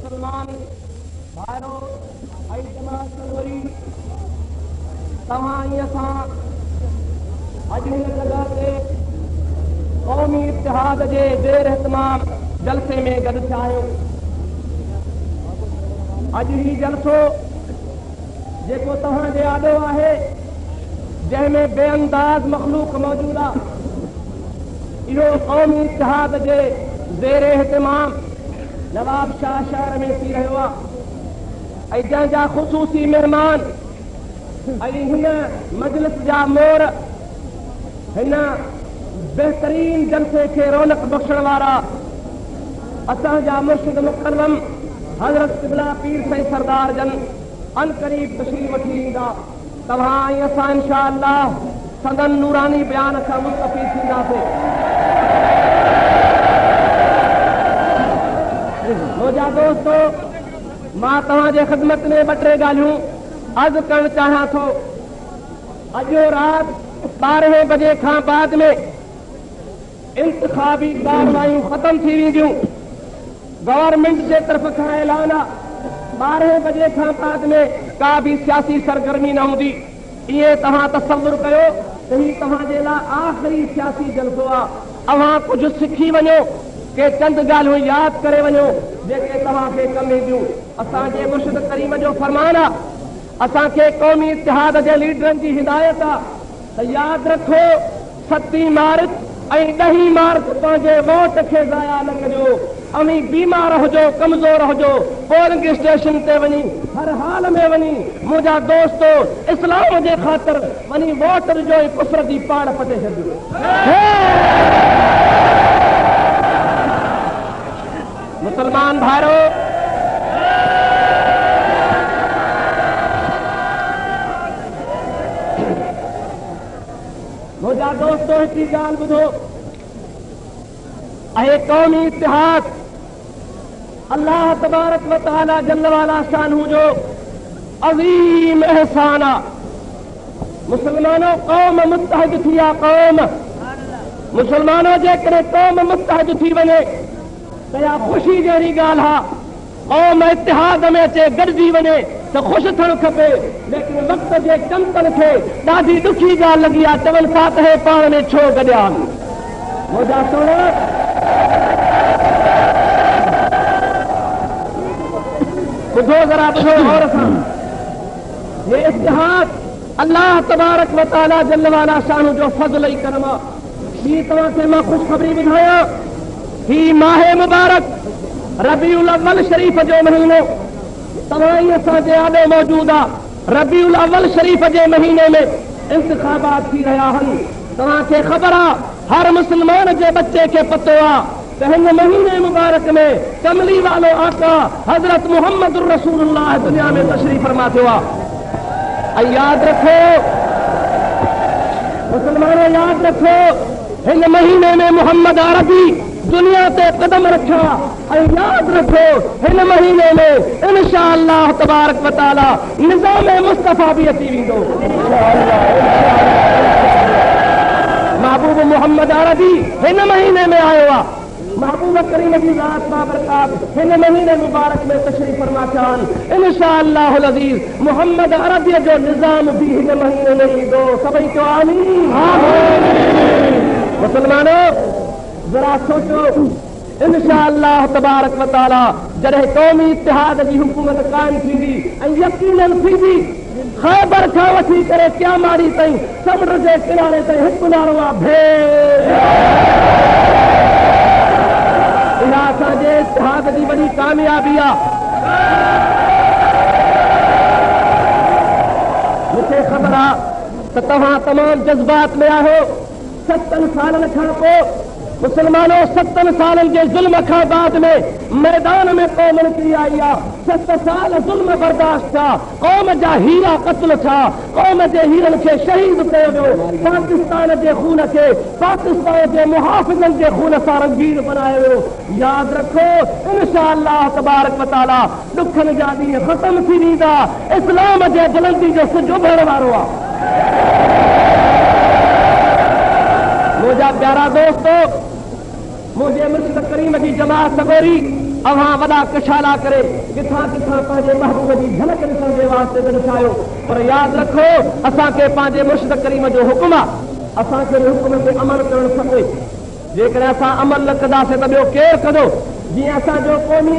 मुसलमान भाइरों भाई जमात चलवरी तव्हां असां अॼु हिन जॻह ते क़ौमी इतिहाद जे ज़ेर इहतमाम जलसे में गॾु थिया आहियूं। अॼु ही जलसो जेको तव्हांजे आॾो आहे, जंहिंमें बेअंदाज़ मख़लूक मौजूद आहे, इहो क़ौमी इतिहाद जे ज़ेर इहतमाम नवाब शाह शहर में थी रहियो आहे। ऐं जंहिंजा ख़ुसूसी महिमान ऐं हिन मजलिस जा मोर, हिन बेहतरीन जलसे खे रौनक बख़्शण वारा असांजा मुर्शिद मुक़र्रम हज़रत क़िबला पीर साईं सरदार जन अनक़रीब तशरीफ़ वठी ईंदा। तव्हां ऐं असां इंशाअल्लाह संदन नूरानी बयान खां मुस्तफ़ीद थींदासीं। मुंहिंजा दोस्तो, मां तव्हांजे ख़िदमत में ॿ टे ॻाल्हियूं अर्ज़ु करणु चाहियां थो। अॼु राति 12 बजे खां बाद में इंतिखाबी कारवायूं ख़त्म थी वेंदियूं। गवर्नमेंट जे तरफ़ खां ऐलान आहे 12 बजे खां बाद में का बि सियासी सरगर्मी न हूंदी। इएं तव्हां तसव्वुर कयो त ही तव्हांजे लाइ आख़िरी सियासी जलसो आहे। अव्हां कुझु सिखी वञो, के चंद ॻाल्हियूं यादि करे वञो जेके तव्हांखे कमु ईंदियूं। असांजे मुर्शिद करीम जो फरमान आहे, असांखे क़ौमी इतिहाद जे लीडरनि जी हिदायत आहे त यादि रखो 7 मार्च ऐं 10 मार्च पंहिंजे वोट खे ज़ाया न कजो। अमी बीमार हुजो, कमज़ोर हुजो, पोलिंग स्टेशन ते वञी हर हाल में वञी मुंहिंजा दोस्तो इस्लाम जे ख़ातिर वञी वोट ॾिजो ऐं कुफर जी पाड़ पटे छॾिजो। मुसलमान भाइरो, मुंहिंजा दोस्तो हिकिड़ी ॻाल्हि ॿुधो। ऐं क़ौमी इतिहाद अल्लाह तबारक व तआला जल्ल वाला शानहू जो अज़ीम एहसान आहे। मुसलमानों, क़ौम मुत्तहिद थी आहे। क़ौम मुसलमानों जेकॾहिं क़ौम मुत्तहिद थी वञे त इहा ख़ुशी जहिड़ी ॻाल्हि आहे। क़ौम इतिहाद में अचे, गॾिजी वञे त ख़ुशि थियणु खपे। लेकिन वक़्त जे चमकनि खे ॾाढी ॾुखी ॻाल्हि लॻी आहे। चवनि था त हे पाण में छो गॾिया आहिनि। मुंहिंजा सुणो, ॿुधो ज़रा, ॿुधो गौर सां। ये इतिहाद अल्लाह तबारक व तआला जल्ल वाला शान जो फज़ल ई करम आहे। ॿी तव्हांखे मां ख़ुशख़बरी ॿुधायां। ही माहे मुबारक रबीउल अव्वल शरीफ़ जो महीनो तव्हां ई असांजे आॾो मौजूद आहे। रबीउल अव्वल शरीफ़ जे महीने में इंतिखाबात थी रहिया आहिनि। तव्हांखे ख़बर आहे, हर मुस्लमान जे बच्चे खे पतो आहे त हिन महीने मुबारक में कमली वालो आका हज़रत मुहम्मद रसूलुल्लाह दुनिया में तशरीफ़ फरमा थियो आहे। ऐं यादि रखो मुसलमानों, यादि रखो, हिन महीने में मोहम्मद अरबी दुनिया ते कदम रखा। ऐं यादि रखो, हिन महीने में इंशाअल्लाह तबारक व तआला निज़ाम मुस्तफ़ा भी अची वेंदो। महबूब मोहम्मद अरबी हिन महीने में आयो आहे। महबूब करीम जी ज़ात बाबरकात हिन महीने मुबारक में तशरीफ़ फरमा थिया आहिनि। इंशाअल्लाह अज़ीज़ मोहम्मद अरबी जो निज़ाम भी हिन महीने में ईंदो। सभई चओ आमीन। मुसलमानों, जरा सोचो, इंशाअल्लाह तबारक व तआला जॾहिं क़ौमी इतिहाद जी हुकूमत क़ाइम थींदी ऐं यकीनन थींदी, ख़ैबर खां वठी करे क्यामाड़ी ताईं समुंड जे किनारे ते हिकु नारो आहे, भेड़। इहा असांजे इतिहाद जी वॾी कामयाबी आहे। मूंखे ख़बर आहे त तव्हां तमामु जज़्बात में आहियो। 7 सालनि खां पोइ मुसलमानों, 7 सालनि जे ज़ुल्म खां बाद में मैदान में क़ौम निकिरी आई आहे। 7 साल ज़ुल्म बर्दाश्त थिया, क़ौम जा हीरा क़त्ल थिया, क़ौम जे हीरनि खे शहीद कयो वियो, पाकिस्तान जे खून खे पाकिस्तान जे मुहाफ़िज़नि जे खून सां रंगीन बनायो वियो। यादि रखो, इंशाअल्लाह तबारक व तआला ॾुखनि जा ॾींहं ख़त्म थी वेंदा। इस्लाम जे बुलंदी जो सिज उभरण वारो आहे। मुंहिंजा प्यारा दोस्तो, मुझे मुर्शिद करीम की जमात सगोरी अवां वॾा कशाला करे किथां किथां पंहिंजे महबूब जी झलक ॾिसण जे वास्ते दर्शायो। पर यादि रखो असांखे पंहिंजे मुर्शिद करीम जो हुकुम आहे, असांखे हुकुम ते अमल करणु खपे। जेकॾहिं असां अमल न कंदासीं त ॿियो केरु कंदो? जीअं असांजो क़ौमी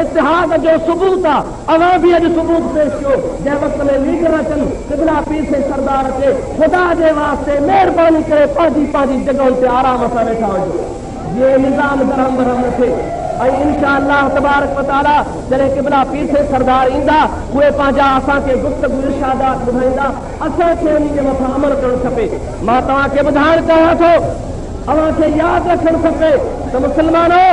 इतिहाद जो सबूत आहे, अवां बि अॼु सबूत पेश कयो। जंहिं वक़्त में लीडर अचनि, क़िबला पीर से सरदार अचे, ख़ुदा जे वास्ते महिरबानी करे पंहिंजी पंहिंजी जॻहियुनि ते आराम सां वेठा हुजो, जीअं निज़ाम दरहम बरहम न थिए। ऐं इंशाअल्लाह तबारक व तआला जॾहिं क़िबला पीर से सरदार ईंदा, उहे पंहिंजा असांखे गुफ़्तगू इरशादात ॿुधाईंदा, असांखे उन जे मथां अमल करणु खपे। मां तव्हांखे ॿुधाइणु चाहियां थो, अव्हांखे यादि रखणु खपे त मुस्लमानो,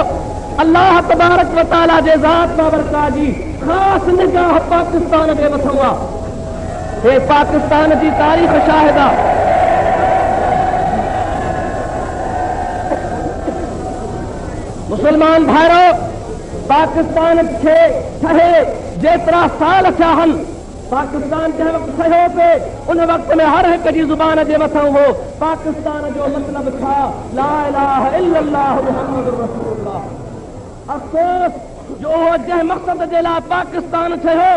अल्लाह तबारक व तआला जे ज़ात बाबरकात जी ख़ासि निगाह पाकिस्तान जे मथां आहे। हे पाकिस्तान जी तारीख़ शाहिद आहे। मुसलमान भाइरो, पाकिस्तान खे ठहे जेतिरा साल थिया आहिनि, पाकिस्तान जंहिं वक़्तु ठहियो पिए उन वक़्त में हर हिक जी ज़ुबान जे मथां हो पाकिस्तान जो मतिलबु छा? ला इलाहा इल्लल्लाह मुहम्मदुर रसूलुल्लाह। अफ़सोस जो जंहिं मक़सद जे लाइ पाकिस्तान ठहियो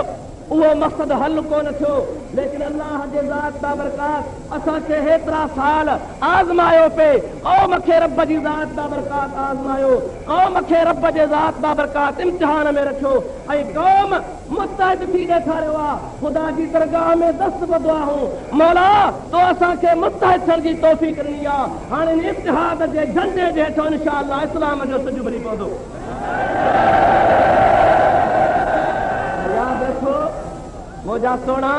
उहो मक़सद हल कोन थियो। लेकिन अल्लाह जे ज़ात बाबरकात असांखे हेतिरा साल आज़मायो पिए, क़ौम खे रब जी ज़ात बाबरकात आज़मायो, क़ौम खे रब जे ज़ात बाबरकात इम्तिहान में रखियो ऐं क़ौम मुस्तहिद थी ॾेखारियो आहे। ख़ुदा जी दरगाह में दस्त ॿधो आहे, मौला तो असांखे मुस्तहिद थियण जी तौफ़ीक़ ॾिनी आहे। हाणे इत्तिहाद जे झंडे जे हेठो इंशाअल्लाह इस्लाम जो सिज भरी पवंदो। मुंहिंजा सोना,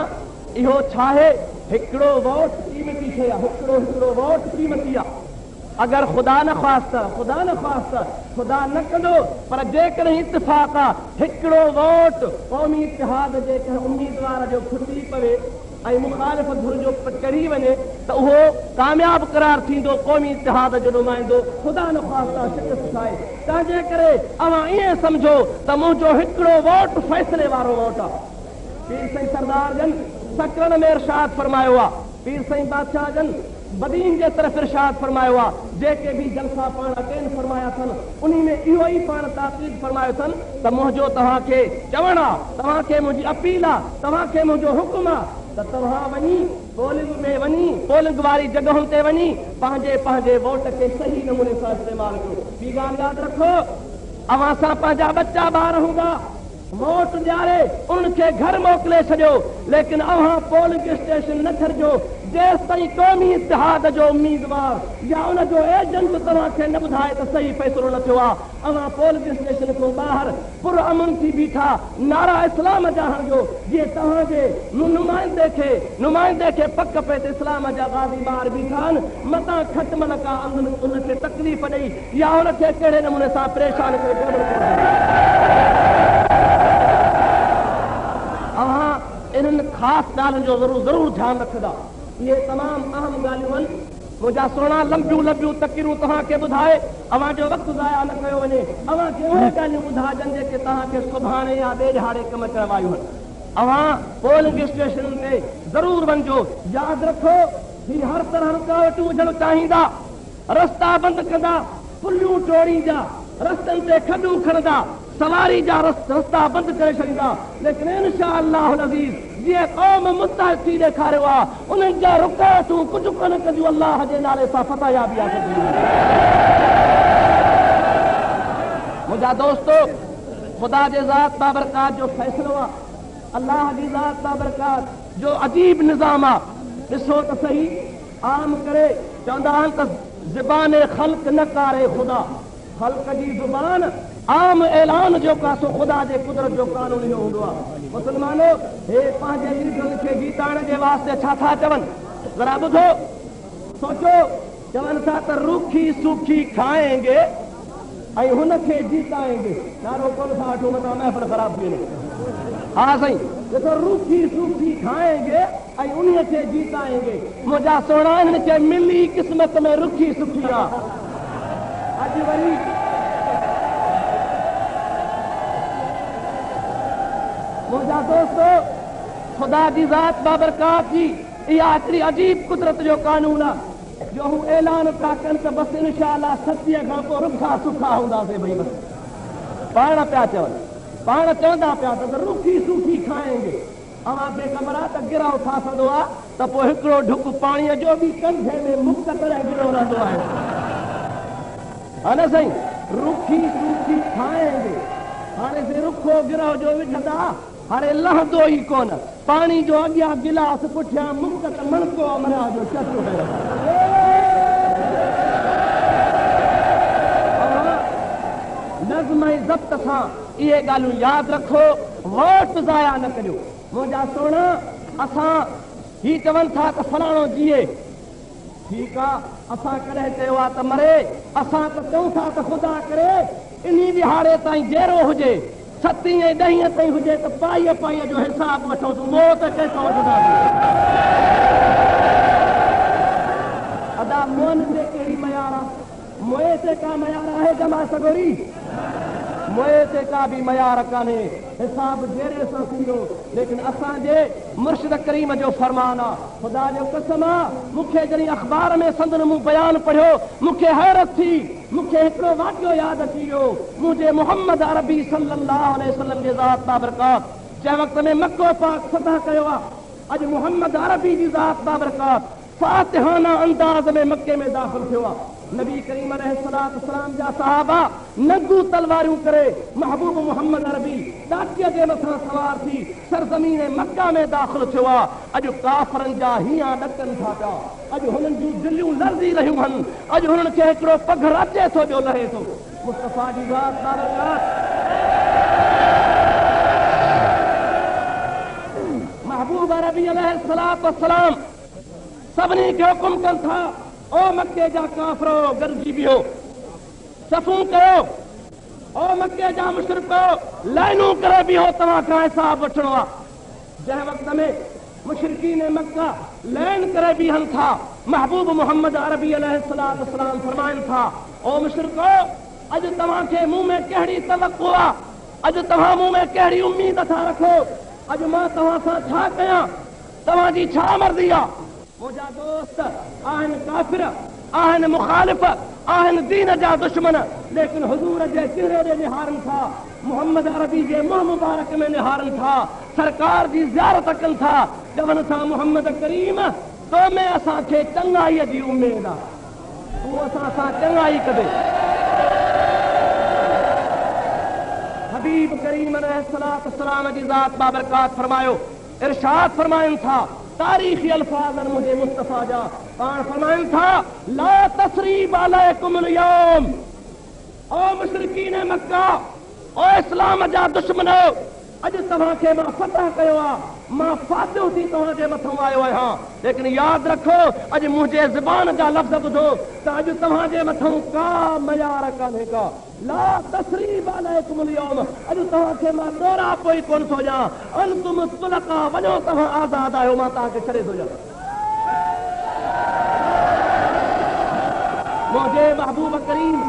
इहो छा आहे? हिकिड़ो वोट क़ीमती शइ आहे, हिकिड़ो वोट क़ीमती आहे। अगर खुदा न ख़्वास्ता खुदा न कंदो, पर जेकॾहिं इत्तिफ़ाक़ आहे हिकिड़ो वोट क़ौमी इतिहाद जे कंहिं उम्मीदवार जो खुटी पवे ऐं मुखालिफ़ धुर जो चढ़ी वञे त उहो कामयाब करार थींदो, क़ौमी इतिहाद जो नुमाइंदो। खुदा न ख़्वास्ता शिकस्त ठाहे। तंहिंजे करे अवां ईअं सम्झो त मुंहिंजो हिकिड़ो वोट फ़ैसिले वारो वोट आहे। पीर साईं सरदार जन सकरन में इरशाद फरमायो आहे, पीर साईं बादशाह जन बदीन जे तरफ़ इरशाद फरमायो आहे। जेके बि जलसा पाण अटेंड फरमाया अथनि उन में इहो ई पाण ताक़ीद फरमायो अथनि त मुंहिंजो तव्हांखे चवणु आहे, तव्हांखे मुंहिंजी अपील आहे, तव्हांखे मुंहिंजो हुकुम आहे त तव्हां वञी पोलिंग वारी जॻहुनि ते वञी पंहिंजे वोट खे सही नमूने सां इस्तेमालु कयो। ॿी ॻाल्हि यादि रखो, अवां सां पंहिंजा बच्चा ॿार हूंदा, वोट ॾियारे उन्हनि खे घर मोकिले छॾियो, लेकिन अव्हां पोलिंग स्टेशन न छॾिजो जेसि ताईं क़ौमी इतिहाद जो उम्मीदवार या उनजो एजेंट तव्हांखे न ॿुधाए त सही फ़ैसिलो न थियो आहे। अव्हां पोलिंग स्टेशन खां ॿाहिरि पुरअमन थी बीठा नारा इस्लाम जा हणिजो, जीअं तव्हांजे नुमाइंदे खे पक पए त इस्लाम जा गाज़ी ॿार बीठा आहिनि, मतां खटमल का उनखे तकलीफ़ ॾेई या उनखे कहिड़े नमूने सां परेशान करे इन्हनि ख़ासि ॻाल्हियुनि जो ज़रूर ध्यानु रखंदा। इहे तमामु अहम ॻाल्हियूं आहिनि। मुंहिंजा सोना लंबियूं तकरीरूं तव्हांखे ॿुधाए अवां जो वक़्तु ज़ाया न कयो वञे। अवांखे उहे ॻाल्हियूं ॿुधाइजनि जेके तव्हांखे सुभाणे या ॿिए ॾहाड़े कम अचण वारियूं आहिनि। अवां पोलिंग स्टेशन ते ज़रूर वञिजो। यादि रखो, ही हर तरह रुकावटूं हुजणु चाहींदा, रस्ता बंदि कंदा, पुलियूं टोड़ींदा, रस्तनि ते खॾूं खणंदा, सवारी जा रस्ता बंदि करे छॾींदा, लेकिन इंशाअल्लाह अज़ीज़ जीअं क़ौम मुस्तहिद थी ॾेखारियो आहे उन्हनि जा रुकावटूं कुझु कोन कंदियूं। अल्लाह जे नाले सां फतहयाबी आहे। मुंहिंजा दोस्तो, ख़ुदा जे ज़ात बाबरकात जो फ़ैसिलो आहे, अल्लाह जी ज़ात बाबरकात जो अजीब निज़ाम आहे। ॾिसो त सही, आम करे चवंदा आहिनि त ज़बान ख़ल्क़ न कारे ख़ुदा, ख़ल्क़ जी ज़ुबान आम ऐलान जो कासो ख़ुदा जे कुदरत जो कानून इहो हूंदो आहे। मुस्लमानो, हे पंहिंजे लीडरनि खे जीताइण जे वास्ते छा था चवनि, ज़रा ॿुधो सोचो। चवनि था त रूखी सूखी खाएंगे ऐं हुनखे जीताएंगे। नारो कोन था वठो, मथां महफ़िल ख़राब थी वञे। हा साईं, ॾिसो, रूखी सूखी खाएंगे ऐं उन्हीअ खे जीताएंगे। मुंहिंजा सोना, हिन खे मिली क़िस्मत में रुखी सुखी आहे। अॼु वरी मुंहिंजा दोस्तो, ख़ुदा जी ज़ात बाबरकात जी इहा हिकिड़ी अजीब कुदरत जो कानून आहे जो हू ऐलान था कनि त बसि इंशाअल्लाह 70 खां पोइ रुखा सुखा हूंदासीं। भई बसि पाण पिया चवनि, पाण चवंदा पिया त रुखी सूखी खाएंगे। अवां बेख़बर आहे त गिराव थी सघंदो आहे त पोइ हिकिड़ो ढुक पाणीअ जो बि कंधे में मुक्त करे गिरो रहंदो आहे। हा न साईं, रुखी सूखी खाएंगे। हाणे से रुखो गिरह जो विझंदा, हाणे लहंदो ई कोन। पाणी जो अॻियां गिलास पुठियां मुक्त त मणको अमरा जो चटो नज़्म ऐं ज़ब्त सां इहे ॻाल्हियूं यादि रखो, वोट ज़ाया न करियो। मुंहिंजा सोना, असां ही चवनि था त फलाणो जीए, ठीकु आहे, असां कॾहिं चयो आहे त मरे, असां त चऊं था त ख़ुदा करे इन दिहाड़े ताईं जहिड़ो हुजे, 7 ऐं 10 ताईं हुजे त पाईअ पाईअ जो हिसाब वठोसि, मौत कंहिंखां वठंदासीं। अदा मोन ते कहिड़ी मयार आहे, मोए ते का मयार आहे जमा सगोरी, मोए ते का बि मयार कान्हे, हिसाब जहिड़े सां थींदो। लेकिन असांजे मुर्शिद करीम जो फरमान आहे, ख़ुदा जो कसम आहे, मूंखे जॾहिं अख़बार में संदन मूं बयानु पढ़ियो, मूंखे हैरत थी, मूंखे हिकिड़ो वाक़ियो यादि अची वियो। मुंहिंजे मोहम्मद अरबी सल्लल्लाहु अलैहि वसल्लम जे ज़ात बाबरकात जंहिं वक़्त में मक्को पाक फतह कयो आहे, अॼु मोहम्मद अरबी जी ज़ात बाबरकात फातिहाना अंदाज़ में मक्के में दाख़िल थियो आहे। नबी करीम अलैहिस्सलाम जा सहाबा नंगू तलवारियूं करे महबूब मोहम्मद अरबी ॾाकीअ जे मथां सवार थी सरज़मीन मक्का में दाख़िल थियो आहे। अॼु काफ़रनि जा हीअं ॾकनि था पिया, अॼु हुननि जूं दिलियूं लरज़ी रहियूं आहिनि, अॼु हुननि खे हिकिड़ो पघर अचे थो ॿियो लहे थो। मुस्तफ़ा जी ज़ात बाबरकात महबूब अरबी अलैहिस्सलाम सभिनी खे हुकुम कनि था, ओ मक्के जा काफ़रो गॾिजी बीहो, सफ़ूं कयो, ओ मक्के जा मुशरिको लाइनूं करे बीहो, तव्हां खां हिसाब वठणो आहे। जंहिं वक़्त में मुशरिकीन मक्का लाइन करे बीहनि था, महबूब मोहम्मद अरबी अलैहिस्सलाम फरमाइनि था, ओ मुशरिको, अॼु तव्हांखे मुंह में कहिड़ी तवक़्क़ो आहे, अॼु तव्हां मुंह में कहिड़ी उम्मीद था रखो, अॼु मां तव्हां सां छा कयां, तव्हांजी छा मर्ज़ी आहे। मुंहिंजा दोस्त आहिनि काफ़िर, आहिनि मुखालिफ़, आहिनि दीन जा दुश्मन, लेकिन हुज़ूर जे चेहरे ॾे निहारनि था, मोहम्मद अरबी जे मुंहुं मुबारक में निहारनि था, सरकार जी ज़ियारत कनि था, चवनि था मोहम्मद करीम तो में असांखे चङाईअ जी उमेद आहे, तूं असां सां चङाई कॾे। हबीब करीम अलैहिस्सलाम जी ज़ात बाबरकात फरमायो, इरशाद फरमाइनि था, तारीखी अल्फाज़ मुझे मुस्तफ़ा जा पाण फरमाइनि था, ला तसरीब अलैकुम अल-यौम, ओ मुशरिकीन मक्का, ओ इस्लाम जा दुश्मनो, अॼु तव्हांखे मां फतह कयो आहे, मां फातिह थी तव्हांजे मथां आयो आहियां। लेकिन यादि रखो, अॼु मुंहिंजे ज़बान जा लफ़्ज़ ॿुधो त अॼु तव्हांजे मथां का मयार कान्हे का, ला तसरीब अलैकुम अल-यौम, अॼु तव्हांखे मां ॾोरा पोइ कोन थो ॾियां, अंतुम तुलक़ा, वञो तव्हां आज़ाद आहियो, मां तव्हांखे छॾे थो ॾियां। मुंहिंजे महबूब करीम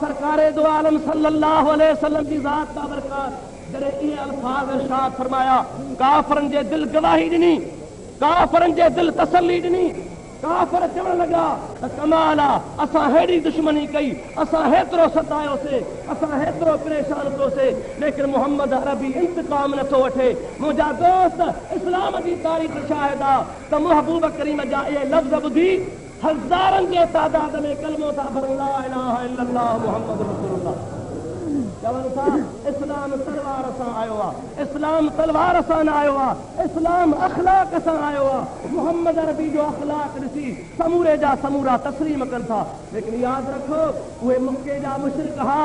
सरकारे दो आलम सल्लल्लाहु अलैहि वसल्लम जी ज़ात बाबरकात जॾहिं इहे अल्फाज़ इरशाद फरमाया, काफ़रनि जे दिलि गवाही ॾिनी, काफ़रनि जे दिलि तसल्ली ॾिनी, काफ़र चवण लॻा त कमाल आहे, असां हेॾी दुश्मनी कई, असां हेतिरो सतायोसीं, असां हेतिरो परेशान कयोसीं, लेकिन मोहम्मद अरबी इंतकाम नथो वठे। मुंहिंजा दोस्त, इस्लाम जी तारीख़ शाहिद आहे त महबूब करीम जा इहे लफ़्ज़ ॿुधी हज़ारनि जे तादाद में कलमो था भरनि, ला इलाहा इल्लल्लाह मुहम्मद रसूलुल्लाह, चवनि था इस्लाम तलवार सां आयो आहे, इस्लाम तलवार सां न आयो आहे, इस्लाम अख़लाक सां आयो आहे। मोहम्मद अरबी जो अख़लाक ॾिसी समूरे जा समूरा तस्लीम कनि था। लेकिन यादि रखो, उहे मके जा मुशरिक हा,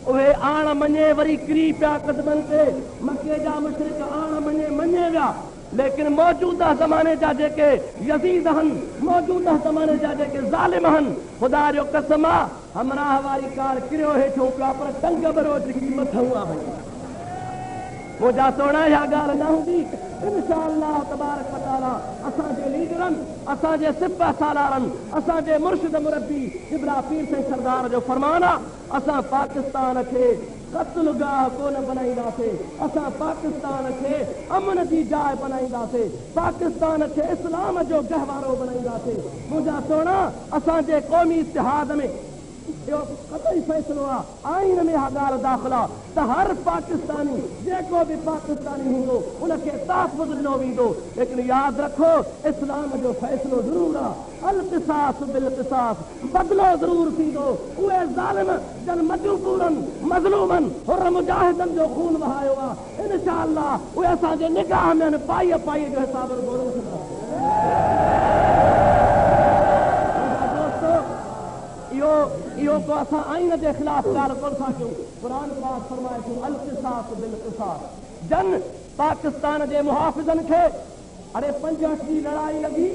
उहे आण मञे वरी किरी पिया क़दमनि ते, मके जा मुशरिक आण मञे विया, लेकिन मौजूदा ज़माने जा जेके यज़ीद आहिनि, मौजूदा ज़माने जा जेके ज़ालिम आहिनि, ख़ुदा जो कसम आहे, हमराह वारी कार किरियो हेठों पिया, पर टंग बरोज की मथां आहे। मुंहिंजा सोना, इहा ॻाल्हि न हूंदी, इंशाअल्लाह तबारक व तआला असांजे लीडरनि, असांजे सिपह सालारनि, असांजे मुर्शिद मुरब्बी इब्रा पीर साईं सरदार जो फरमान आहे, असां पाकिस्तान खे क़त्ल गाह कोन बनाईंदासीं, असां पाकिस्तान खे अमन जी जाइ बनाईंदासीं, पाकिस्तान खे इस्लाम जो गहवारो बनाईंदासीं। मुंहिंजा सोना, असांजे क़ौमी इतिहाद में इहो कतई फ़ैसिलो आहे, आइन में हा ॻाल्हि दाख़िल आहे त हर पाकिस्तानी जेको बि पाकिस्तानी हूंदो उनखे तहफ़ुज़ ॾिनो वेंदो। लेकिन यादि रखो इस्लाम जो फ़ैसिलो ज़रूरु आहे, अल क़िसास बिल क़िसास, बदिलो ज़रूरु थींदो। उहे ज़ालिम जन मजबूरनि मज़लूमनि हुर मुजाहिदनि जो खून वहायो आहे, इंशाअल्लाह उहे असांजे निगाह में पाई पाई जो हिसाब घोड़ो थींदा। इहो को असां आइन जे ख़िलाफ़ ॻाल्हि कोन था कयूं। क़ुर पाक फरमाए थो अल क़िसास बिल क़िसास। जन पाकिस्तान जे मुहाफ़िज़नि खे अरे 65 जी लड़ाई लॻी,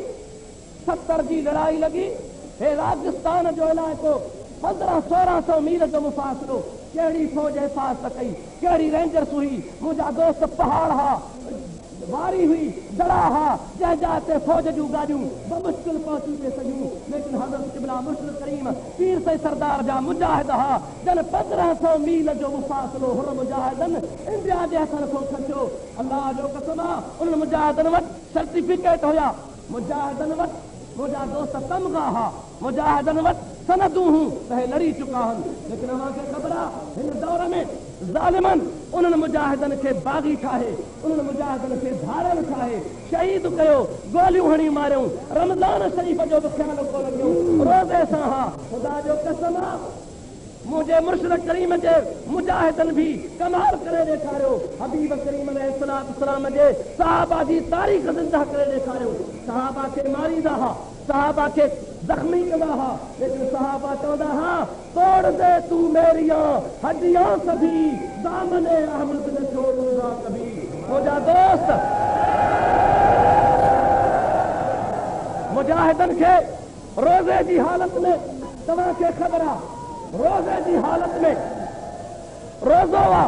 70 जी लड़ाई लॻी, हे राजस्थान जो इलाइक़ो 1500-1600 मील जो मुफ़ासिलो, कहिड़ी फ़ौज हिफ़ाज़त कई, कहिड़ी रेंजर्स हुई, मुंहिंजा दोस्त पहाड़ हा, वारी हुई, दड़ा हा, जंहिंजा ते फ़ौज जूं गाॾियूं बमुश्किल पहुची पिए सघियूं। लेकिन हज़रत क़िबला मुर्शिद करीम पीर से सरदार जा मुजाहिद हा, जन 1500 मील जो मुफ़ासिलो हुर मुजाहिदनि इंडिया जे हथनि खां खटियो। अल्लाह जो कसम आहे, उन्हनि मुजाहिदनि वटि सर्टिफिकेट हुया, मुजाहिदनि वटि मुंहिंजा दोस्त तमगा हा, मुजाहिदनि वटि सनदूं हूं त हे लड़ी चुका आहिनि। लेकिन अव्हांखे ख़बर आहे हिन दौर में ज़ालिमनि उन्हनि मुजाहिदनि खे बाग़ी ठाहे, उन्हनि मुजाहिदनि खे धारियल ठाहे शहीद कयो, गोलियूं हणी मारियूं। रमज़ान शरीफ़ जो बि ख़्यालु कोन कयूं, रोज़े सां हा। ख़ुदा जो कसम आहे मुंहिंजे मुर्शिद करीम जे मुजाहिदनि बि कमाल करे ॾेखारियो। हबीब करीम अलैहिस्सलाम जे सहाबा जी तारीख़ ज़िंदा करे ॾेखारियो। सहाबा खे मारींदा हा, सहाबा खे ज़ख़्मी कंदा हा, लेकिन सहाबा चवंदा हा तोड़ दे तू मेरियां हड्डियां सभी, दामने अहमद ने छोड़ूंगा कभी। मुंहिंजा दोस्त मुजाहिदनि खे रोज़े जी हालत में, तव्हांखे ख़बर आहे रोज़े जी हालत में रोज़ो आहे,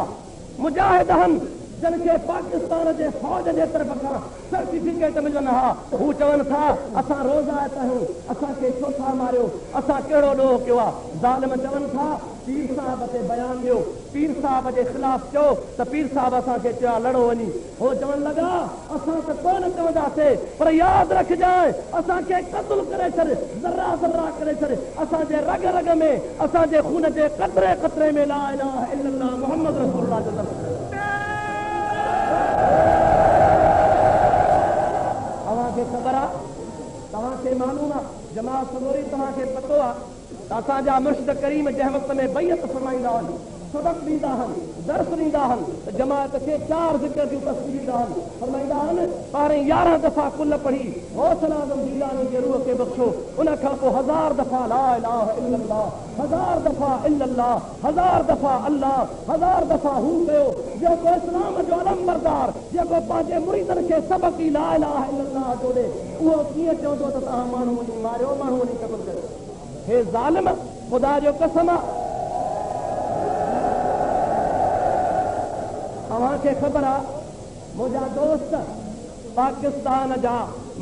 मुजाहिद आहिनि जन खे पाकिस्तान जे फ़ौज जे तरफ़ खां सर्टिफिकेट मिलनि हा। हू चवनि था असां रोज़ायत आहियूं, असांखे छो था मारियो, असां कहिड़ो ॾोह कयो आहे। ज़ालिम चवनि था पीर साहिब ते बयानु ॾियो, पीर साहिब जे ख़िलाफ़ चयो त पीर साहिब असांखे चयो लड़ो वञी। हो चवनि लॻा असां त कोन चवंदासीं, पर यादि रखजांइ असांखे क़त्ल करे छॾ, ज़र्रा ज़र्रा करे छॾ, असांजे रग रग में, असांजे खून जे क़तरे क़तरे में ला इलाहा इल्लल्लाह मुहम्मद रसूलुल्लाह जो दर्द। तव्हांखे ख़बर आहे, तव्हांखे मालूम आहे, जमात सगोरी तव्हांखे पतो आहे त असांजा मुर्शिद करीम जंहिं वक़्त में बैयत फरमाईंदा आहिनि, सबक ॾींदा आहिनि, दर्स ॾींदा आहिनि, त जमात खे 4 ज़िक्र जूं तस्वीर ॾींदा आहिनि। फरमाईंदा आहिनि ॿारहं 11 दफ़ा कुल पढ़ी गौसल आज़म जीलानी जे रूह खे बख़्शो, उन खां पोइ 1000 दफ़ा ला इलाहा इल्लल्लाह, 1000 दफ़ा इल्लल्लाह, 1000 दफ़ा अल्लाह, 1000 दफ़ा हू कयो। जेको इस्लाम जो अलम बरदार, जेको पंहिंजे मुरीदनि खे सबक ई ला इलाहा इल्लल्लाह जो ॾे, उहो कीअं चवंदो त तव्हां माण्हू वञी मारियो, माण्हू वञी क़त्ल कयो। हे ज़ालिम, ख़ुदा जो कसम आहे तव्हांखे ख़बर आहे मुंहिंजा दोस्त पाकिस्तान जा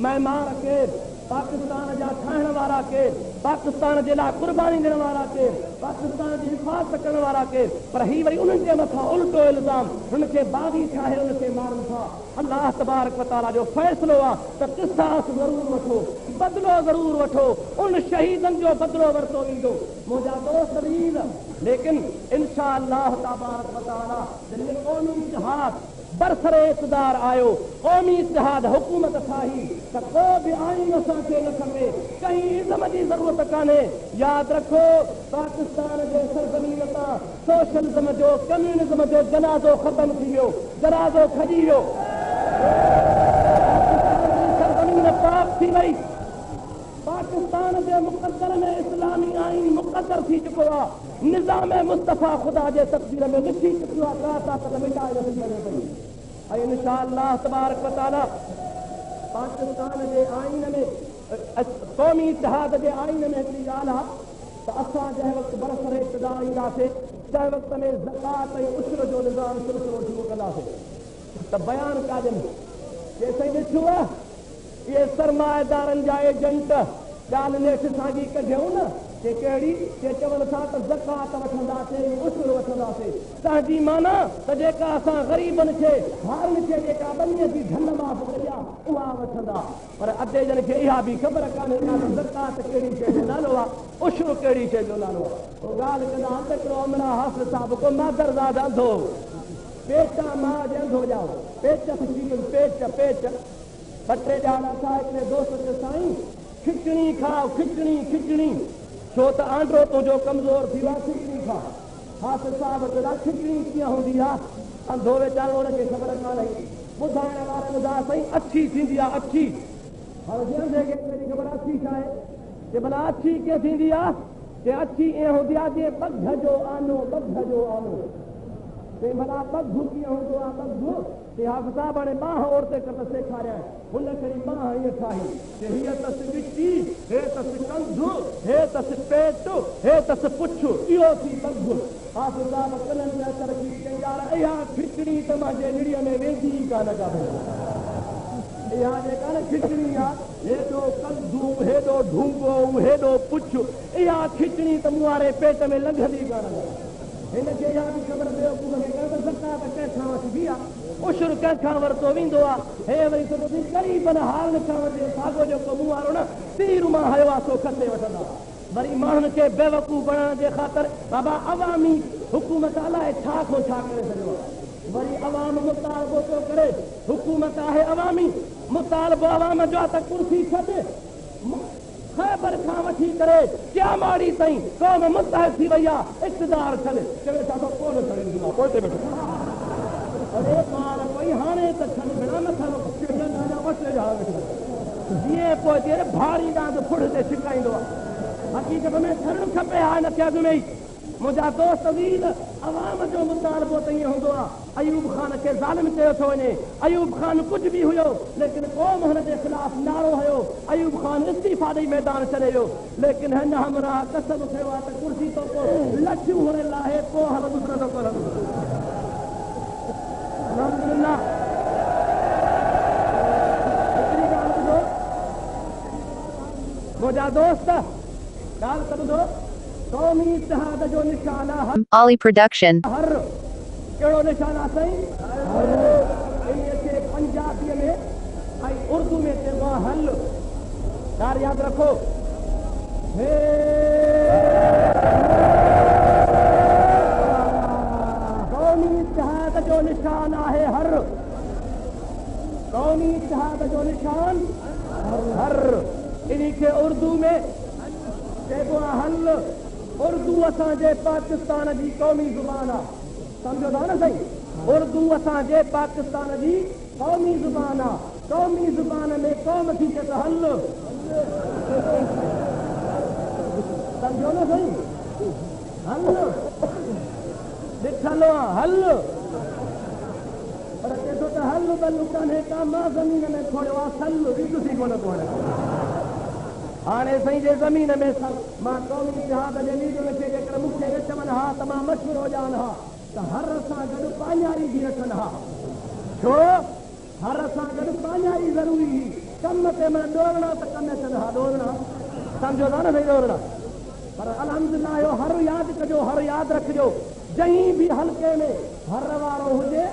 महिमान केरु, पाकिस्तान जा ठाहिण वारा केरु, पाकिस्तान जे लाइ क़ुर्बानी ॾियण वारा केरु, पाकिस्तान जी हिफ़ाज़त करण वारा केरु, पर ही वरी उन्हनि जे मथां उल्टो इल्ज़ाम, हुनखे बाग़ी ठाहे हुनखे मारनि था। अल्लाह तबारक व तआला जो फ़ैसिलो आहे त क़िसास ज़रूरु वठो, बदिलो ज़रूरु वठो, उन शहीदनि जो बदिलो वरितो वेंदो। मुंहिंजा दोस्त वीर, लेकिन इंशाअल्लाह तबारक व तआला जॾहिं क़ौमी इतिहाद बरसरे इक़्तिदार आयो, क़ौमी इतिहाद हुकूमत ठाही त को बि आइन असांखे न खपे, कंहिं इज़म जी ज़रूरत कान्हे। यादि रखो पाकिस्तान जे सरज़मीन तां सोशलिज़म जो, कम्यूनिज़म जो जनाज़ो ख़तमु थी वियो, जनाज़ो खॼी वियो, सरज़मीन पाक थी वई। पाकिस्तान जे मुक़द्दर में इस्लामी आइन मुक़द्दर थी चुको आहे, निज़ाम मुस्तफ़ा ख़ुदा जे तक़दीर में लिखी चुकियो आहे, मिटाए नथी सघे पई। ऐं इंशाअल्लाह तबारक व तआला पाकिस्तान जे आइन में, क़ौमी इतिहाद जे आइन में हिकिड़ी ॻाल्हि आहे त असां जंहिं वक़्तु बरसरे इक़्तिदार ईंदासीं, तंहिं वक़्त में ज़कात ऐं उश्र जो निज़ाम सिलसिलो शुरू कंदासीं। त बयानु काॾे जेसिताईं ॾिठो आहे इहे सरमाएदारनि जा एजेंट ॻाल्हि नेठि साॻी कढियूं न, के कहिड़ी के चवनि था त ज़कात वठंदासीं उशर वठंदासीं तंहिंजी माना त जेका असां ग़रीबनि खे हारनि खे जेका ॿनीअ जी धन माफ़ कई आहे उहा वठंदा पर अधे ॼण खे इहा बि ख़बर कान्हे त ज़कात कहिड़ी शइ जो नालो आहे उशर कहिड़ी शइ जो नालो आहे पोइ ॻाल्हि कंदा हिकिड़ो अमरा हाफ़िज़ साहिब को मादरदाद अंधो पेट मां जे अंधो ॼाओ पेच पेच पेच ॿ टे ॼाण असां हिकिड़े दोस्त खे साईं खिचड़ी खाओ खिचड़ी खिचड़ी छो त आंड्रो तुंहिंजो कमज़ोर थी वियो आहे खिचड़ी खा हाफ़िज़ साहिब चवंदा खिचड़ी कीअं हूंदी आहे अंधो वीचारो हुनखे ख़बर कान्हे ॿुधाइण वारा ॿुधाए साईं अछी थींदी आहे अछी हाणे जंहिंजे खे ख़बर अछी छा आहे कि भला अछी कीअं थींदी आहे कि अछी ईअं हूंदी आहे जीअं ॿघ जो आनो ॿघ जो आनो तंहिं भला ॿघ कीअं हूंदो आहे ॿघ ते हाफ़िज़ साहिब हाणे ॿांह औरते कर सेखारिया हुन खे ॿांह ईअं ठाही कि हीअ अथसि गिटी हे अथसि कंधु हे अथसि पेट हे अथसि पुछ इहो थी ॿघ हाफ़िज़ साहिब कननि में असर की चई यार इहा खिचड़ी त मां जेड़ीअ में वेंदी ई कान का इहा जेका न खिचड़ी आहे हेॾो कंधु हेॾो ढूंगो हेॾो पुछ इहा खिचड़ी त मूं वारे पेट में लंघंदी कान हिनखे इहा बि ख़बर ज़कात कंहिंखां वठिबी आहे उशर कंहिंखां वरितो वेंदो आहे हे वरी सुठो ग़रीबनि हाल खां वठी साॻियो जेको मूं वारो न तीर मां हयो आहे सो खसे वठंदा वरी माण्हुनि खे बेवकूफ़ बणाइण जे ख़ातिर बाबा अवामी हुकूमत अलाए छा खां छा करे छॾियो आहे वरी अवाम मुतालबो थो करे हुकूमत आहे अवामी मुतालबो अवाम जो आहे त कुर्सी छॾ ख़ैबर खां वठी करे क्या माड़ी ताईं क़ौम मुतहद थी वई आहे इक़्तिदार छॾ चवे छा थो कोन छॾींदो पोइ अरे ॿार कोई हाणे त छॾ बिना नथा जीअं पोइ अचे भारी डांस फुड़ ते छिकाईंदो आहे हक़ीक़त में छॾणु खपे हा न थिया में मुंहिंजा दोस्त वीर अवाम जो मुतालबो त ईअं हूंदो आहे अयूब ख़ान खे ज़ालिम चयो थो वञे अयूब ख़ान कुझु बि हुयो लेकिन क़ौम हुन जे ख़िलाफ़ नारो हयो अयूब ख़ान इस्तीफ़ा ॾेई मैदान छॾे वियो लेकिन हिन हमरा कसम कयो आहे त कुर्सी तो को लठियूं हुन लाहे पोइ हल दूसरो को अल्हम्दुलिल्लाह हिकिड़ी ॻाल्हि ॿुधो मुंहिंजा दोस्त ॻाल्हि त ॿुधो क़ौमी इत्तिहाद जो निशान आहे Ali Production. हर कहिड़ो निशान आहे साईं हर इन खे पंजाबीअ में ऐं उर्दू में चइबो आहे हल ॻाल्हि यादि रखो हे क़ौमी इत्तिहाद जो निशान आहे हर क़ौमी इत्तिहाद जो निशान हर इन खे उर्दू में चइबो आहे हल उर्दू असांजे पाकिस्तान जी क़ौमी ज़ुबान आहे सम्झो था न साईं उर्दू असांजे पाकिस्तान जी क़ौमी ज़ुबान आहे क़ौमी ज़ुबान में क़ौम थी चए त हल सम्झो न साईं हल ॾिठल आहे हल पर चए थो त हल बल कान्हे का मां ज़मीन में खोड़ियो आहे सल ॾिसी कोन थो हाणे साईं जे ज़मीन में मां क़ौमी इत्तिहाद जे लीडर खे जेकर मूंखे चवनि हा त मां मशहूरु हुजानि हा त हर सां गॾु पाञारी बि रखनि हा छो हर सां गॾु पाञारी ज़रूरी हुई कम ते मन ॾोड़ना त कम अचनि हा ॾोड़ना सम्झो था न साईं ॾोड़ना पर अलहमदिल्ला इहो हर यादि कजो हर यादि रखिजो जंहिं बि हल्के में हर वारो हुजे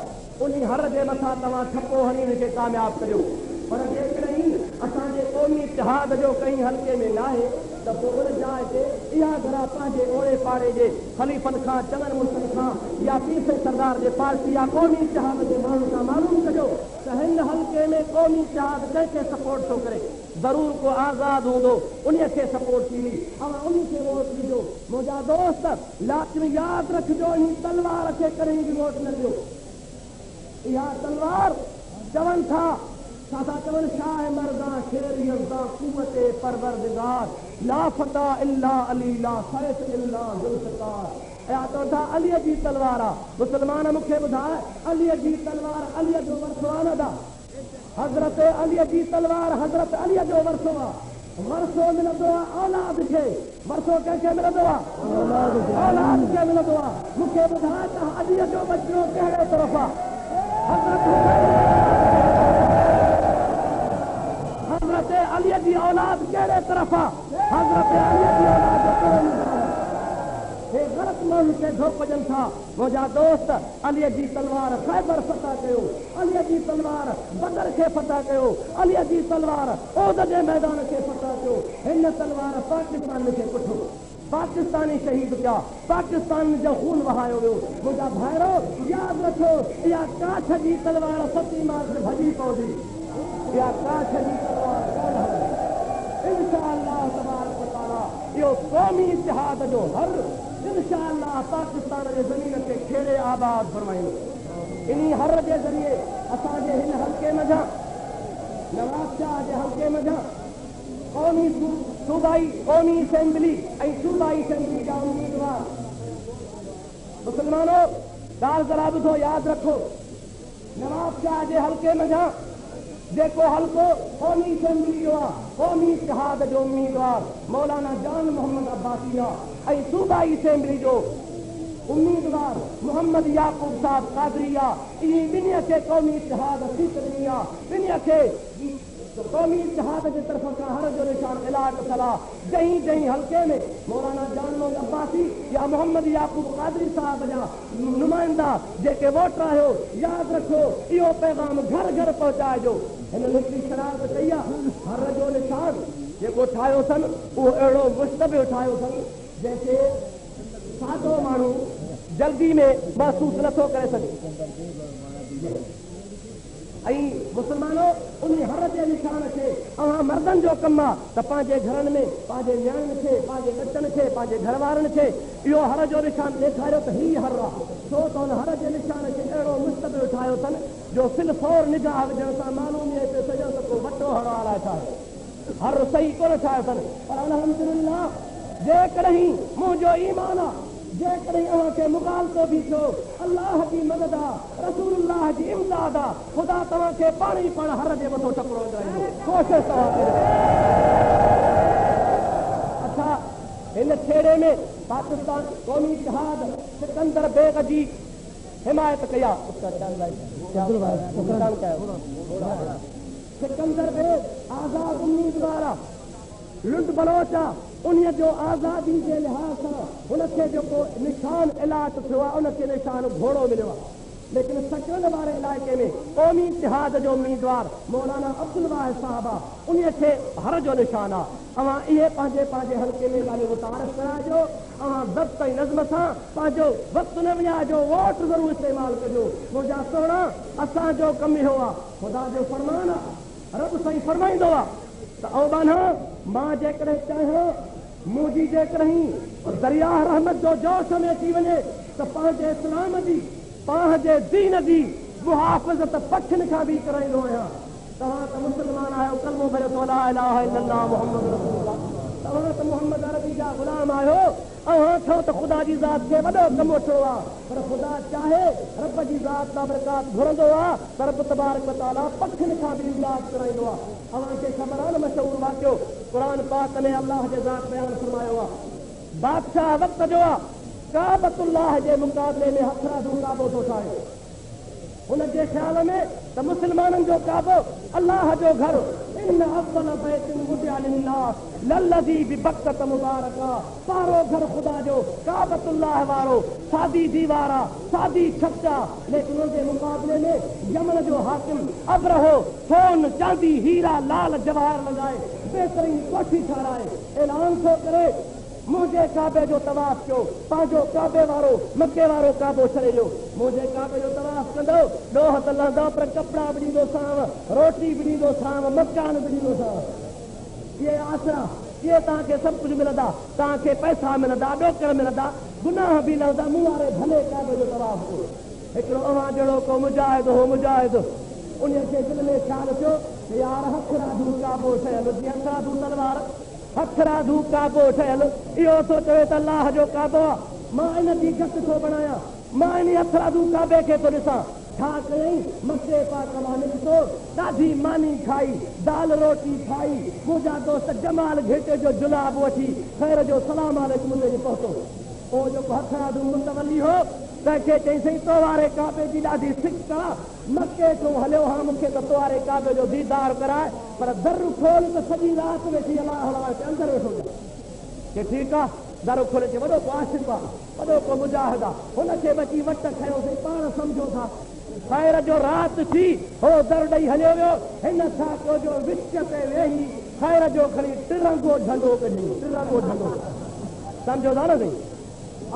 उन हर जे मथां तव्हां छपो हणी हुनखे कामयाबु कजो पर जेकॾहिं असांजे क़ौमी इत्तिहाद जो कंहिं हल्के में न आहे त पोइ उन जाइ ते इहा घरा पंहिंजे ओड़े पाड़े जे ख़लीफ़नि खां चङनि मुल्कनि खां या पीसे सरदार जे पार्टी या क़ौमी इत्तिहाद जे माण्हुनि खां मालूम कजो त हिन हल्के में क़ौमी इत्तिहाद कंहिंखे सपोर्ट थो करे ज़रूर को आज़ादु हूंदो उन खे सपोर्ट थींदी अवां उन खे वोट ॾिजो मुंहिंजा दोस्त लाज़मी यादि रखिजो इन तलवार खे कॾहिं बि वोट न ॾियो इहा तलवार चवनि था सादा चवनि शाह मर्दा शेर यज़दा क़ुव्वत परवरदिगार ला फता इल्ला अली ला सैफ इल्ला ज़ुल्फ़िकार या तो था अलीअ जी तलवार आहे मुस्लमान मूंखे ॿुधाए अलीअ जी तलवार अलीअ जो वरसो आहे न दा हज़रत अलीअ जी तलवार हज़रत अलीअ जो वरसो आहे वरसो मिलंदो आहे औलाद खे वरसो कंहिंखे मिलंदो आहे औलाद खे मिलंदो आहे मूंखे ॿुधाए त अलीअ जो बचियो कहिड़े तरफ़ आहे हज़रत अलीअ जी औलाद कहिड़े तरफ़ आहे हज़रत अली जी औलाद करण हे ग़लत माण्हुनि खे धोपजनि था। मुंहिंजा दोस्त अलीअ जी तलवार ख़ैबर फतह कयो, अलीअ जी तलवार बदर खे फतह कयो, अलीअ जी तलवार ओद जे मैदान खे फतह कयो। हिन तलवार पाकिस्तान खे पुठो पाकिस्तानी शहीद थिया, पाकिस्तान जो खून वहायो वियो। मुंहिंजा भाइरो यादि रखो, इहा काठ जी तलवार सती मार्च भॼी पवंदी, इहा काठ जी तलवार कोन हलंदी। इंशाअल्लाह तबारक व तआला इहो क़ौमी इतिहाद जो हर इंशाअल्लाह पाकिस्तान जे ज़मीन ते खेड़े आबाद फरमाईंदो। इन हर जे ज़रिए असांजे हिन हल्के मझां नवाब शाह जे हल्के मझां क़ौमी क़ौमी असेंबली ऐं सूबाई असेंबली जा उम्मीदवार मुस्लमानों ॻाल्हि ज़रा ॿुधो, यादि रखो। नवाब शाह जे हल्के मझां जेको हल्को क़ौमी असेंबली जो आहे, क़ौमी इतिहाद जो उम्मीदवार मौलाना जान मोहम्मद अब्बासी आहे ऐं सूबाई असेंबली जो उम्मीदवार मोहम्मद याकूब साहब कादरी आहे। इहे ॿिन्ही खे क़ौमी इतिहाद सीट ॾिनी आहे, ॿिन्ही खे क़ौमी इतिहाद जे तरफ़ खां हर जो निशान इलाट सलाह। जहीं जहीं हल्के में मौलाना जान मोहम्मद अब्बासी या मोहम्मद याकूब कादरी साहब जा नुमाइंदा जेके वोटर आहियो, यादि रखो इहो पैगाम घर घर पहुचाइजो। हिननि हिकिड़ी शरारत कई आहे, हर जो निशान जेको ठाहियो अथनि उहो अहिड़ो मुश्तबिल ठाहियो अथनि जंहिंखे सादो माण्हू जल्दी में महसूस नथो करे सघे। ऐं मुस्लमानों उन हर जे निशान खे अवां मर्दनि जो कमु आहे त पंहिंजे घरनि में पंहिंजे नियाणियुनि खे, पंहिंजे बचनि खे, पंहिंजे घर वारनि खे इहो हर जो निशान ॾेखारियो त हीउ हर आहे। छो त हुन हर जे निशान खे अहिड़ो मुस्तबिल ठाहियो अथनि जो फिलफौर निगाह विझण सां मालूम इहे पियो सॼो त को वॾो हर वारा ठाहे, हर सही कोन ठाहियो अथनि। पर अल्हम्दुलिल्लाह जेकॾहिं मुंहिंजो ईमान आहे, जेकॾहिं अव्हांखे मुगालतो बि थियो, अल्लाह जी मदद आहे, रसूलुल्लाह जी इमदाद आहे, ख़ुदा तव्हांखे पाण ई पाण हर जे मथो टकरो कराईंदो। कोशिशि तव्हां अच्छा हिन खेड़े में पाकिस्तान क़ौमी इतिहाद सिकंदर बेग जी हिमायत कया। सिकंदर बेग आज़ाद उम्मीदवार आहे, लुंड बलोच आहे, उन जो आज़ादी जे लिहाज़ सां हुनखे जेको निशान इलाट थियो आहे उनखे निशान घोड़ो मिलियो आहे। लेकिन सकरन वारे इलाइक़े में क़ौमी इतिहाद जो उम्मीदवार मौलाना अब्दुल वाहिद साहब आहे, उन खे हर जो निशान आहे। अवां इहे पंहिंजे पंहिंजे हल्के में ॻाल्हियूं मुतारिफ़ कराइजो। अवां ज़ब्त ऐं नज़्म सां पंहिंजो वक़्तु न विञाइजो, वोट ज़रूरु इस्तेमालु कजो। मुंहिंजा सोणा असांजो कमु इहो आहे, ख़ुदा जो फरमान आहे, रब साईं फरमाईंदो आहे त औ बाना मां जेकॾहिं चाहियां मुंहिंजी जेकॾहिं दरिया रहमत जो जोश में अची वञे त पंहिंजे इस्लाम जी, पंहिंजे दीन जी मुहाफ़िज़त पछिन खां बि कराईंदो आहियां। तव्हां त मुस्लमान आहियो, कलमो भरियो थो ला इलाहा इल्लल्लाह मुहम्मद रसूलुल्लाह, तव्हां त मोहम्मद अरबी जा ग़ुलाम आहियो। अव्हां छो त ख़ुदा जी ज़ात खे वॾो कमु वठियो आहे, पर ख़ुदा चाहे रब जी ज़ात बाबरकात घुरंदो आहे त रब तबारक व तआला पखिन खां बि इमदाद कराईंदो आहे। अव्हांखे ख़बर आहे न मशहूर वाक़ियो क़ुरान पाक में अल्लाह जे ज़ात बयान फरमायो आहे। बादशाह वक़्त जो आहे, काबतुल्लाह जे मुक़ाबले में हथरादू काबो थो ठाहे। हुनजे ख़्याल में त मुस्लमाननि जो काबो अल्लाह जो घर, इन अव्वल बैतिन वुदिअ लिन्नास लल्लज़ी बिबक्कत मुबारका, सारो घर ख़ुदा जो काबतुल्लाह वारो सादी दीवारा, सादी छच्चा। लेकिन उनजे मुक़ाबले में यमन जो हाकिम अबरहो सोन चांदी हीरा लाल जवाहर लॻाए बहितरीन कोठी ठाराए ऐलान थो करे मुंहिंजे काबे जो तवाफ़ कयो, पंहिंजो काबे वारो मके वारो काबो छॾे ॾियो। मुंहिंजे काबे जो तवाफ़ कंदो, ॾोह त लहंदो, पर कपिड़ा बि ॾींदोसांव, रोटी बि ॾींदोसांव, मकान बि ॾींदोसांव। इहे आसरा, इहे तव्हांखे सभु कुझु मिलंदा, तव्हांखे पैसा मिलंदा, ॾोकर मिलंदा, गुनाह बि लहंदा। मूं वारे भले काबे जो तवाफ़ कयो। हिकिड़ो अव्हां जहिड़ो को मुजाहिद हो, मुजाहिद उन खे दिलि में ख़्यालु थियो त यार हथरादू काबो ठहियलु, जीअं हथरादू तलवार, हथरादू काबो ठहियलु, इहो थो चवे त अल्लाह जो काबो आहे। मां इन जी घटि थो बणायां, मां इन हथरादू काबे खे थो ॾिसां। छा कयईं, मथे पाक मां निकितो, ॾाढी मानी खाई, दाल रोटी खाई। मुंहिंजा दोस्त जमाल घेटे जो जुलाब वठी ख़ैर जो सलाम अलैकुम ते पहुतो। वो जो हथरादू मुतवली हो तंहिंखे चईं तो वारे काबे जी ॾाढी सिक आहे मके तूं हलियो हाँ मूंखे त तो वारे काबे जो दीदार कराए पर दर खोल त सॼी राति वेठी अलाह हलाए अंदरि वेठो के ठीकु आहे दर खोले चे वॾो को आशिक़ आहे वॾो को मुजाहिद आहे हुनखे बची वट खयोसीं पाण सम्झो था ख़ैर जो राति थी हो दर ॾेई हलियो वियो हिन छा कयो जो विच ते वेही ख़ैर जो खणी टिरंगो झंडो कढी टिरंगो झंडो सम्झो था न साईं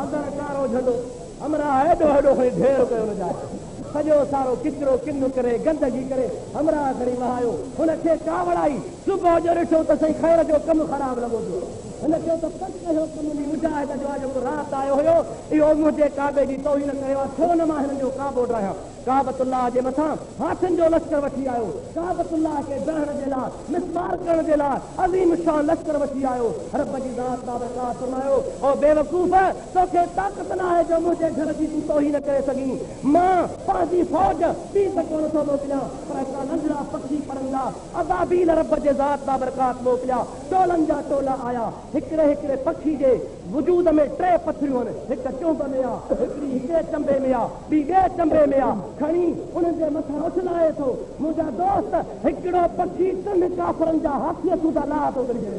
अंदरि कारो झंडो हमरा हेॾो हेॾो खणी ढेर कयो न जाए सॼो सारो किचिरो किन करे गंदगी करे हमरा खणी वहायो हुनखे कावड़ आई सुबुह जो ॾिठो त साईं ख़ैर जो कमु ख़राबु लॻो पियो हिनखे त पक जो कमु बि मुजाहिद जो जेको राति आयो हुयो इहो मुंहिंजे काबे जी तौहीन कयो आहे छो न मां हिन जो काबो ठाहियां काबतुल्लाह जे मथां हाथियुनि जो लश्कर वठी आयो काबतुल्लाह खे दहण जे लाइ मिसमार करण जे लाइ अज़ीम शान लश्कर वठी आयो रब जी ज़ात बाबरकात फरमायो ओ बेवकूफ़ तोखे ताक़त न आहे जो मुंहिंजे घर जी तूं तौहीन करे सघीं मां पंहिंजी फौज ॿी त कोन थो मोकिलियां पर हिकिड़ा नंढड़ा पखी परंदा अबाबील रब जे ज़ात बाबरकात मोकिलिया टोलनि जा टोला आया हिकिड़े हिकिड़े पखी जे वजूद में टे पथरियूं आहिनि हिकु चुंब में आहे हिकिड़ी हिकिड़े चंबे में आहे ॿी ॿिए चंबे में आहे खणी उन्हनि जे मथां उछलाए थो मुंहिंजा दोस्त हिकिड़ो पखी टिनि काफ़रनि जा हासियतूं था लाह थो करे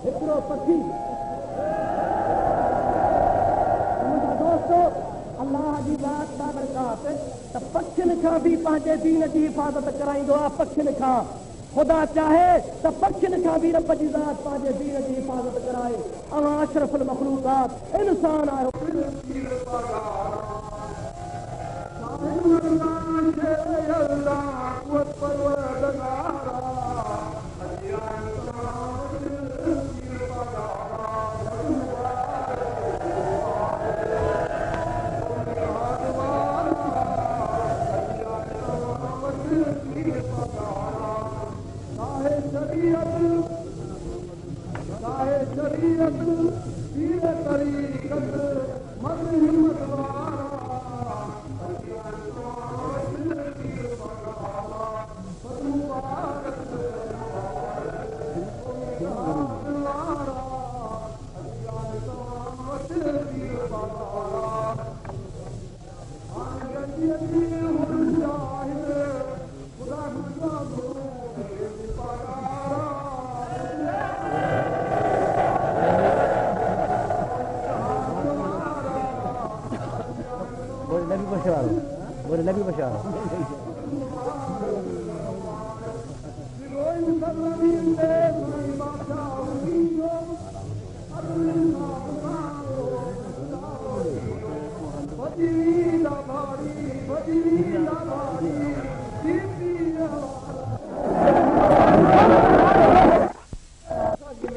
हिकिड़ो पखी मुंहिंजा दोस्तो अलाह जी बात बाबरकात त पखियुनि खां बि पंहिंजे दीन जी हिफ़ाज़त कराईंदो आहे पखियुनि खां खुदा चाहे त पखियुनि खां बि रब जी ज़ात पंहिंजे दीन जी हिफ़ाज़त कराए अवां अशरफुल मखलूक़ात इंसान आहियो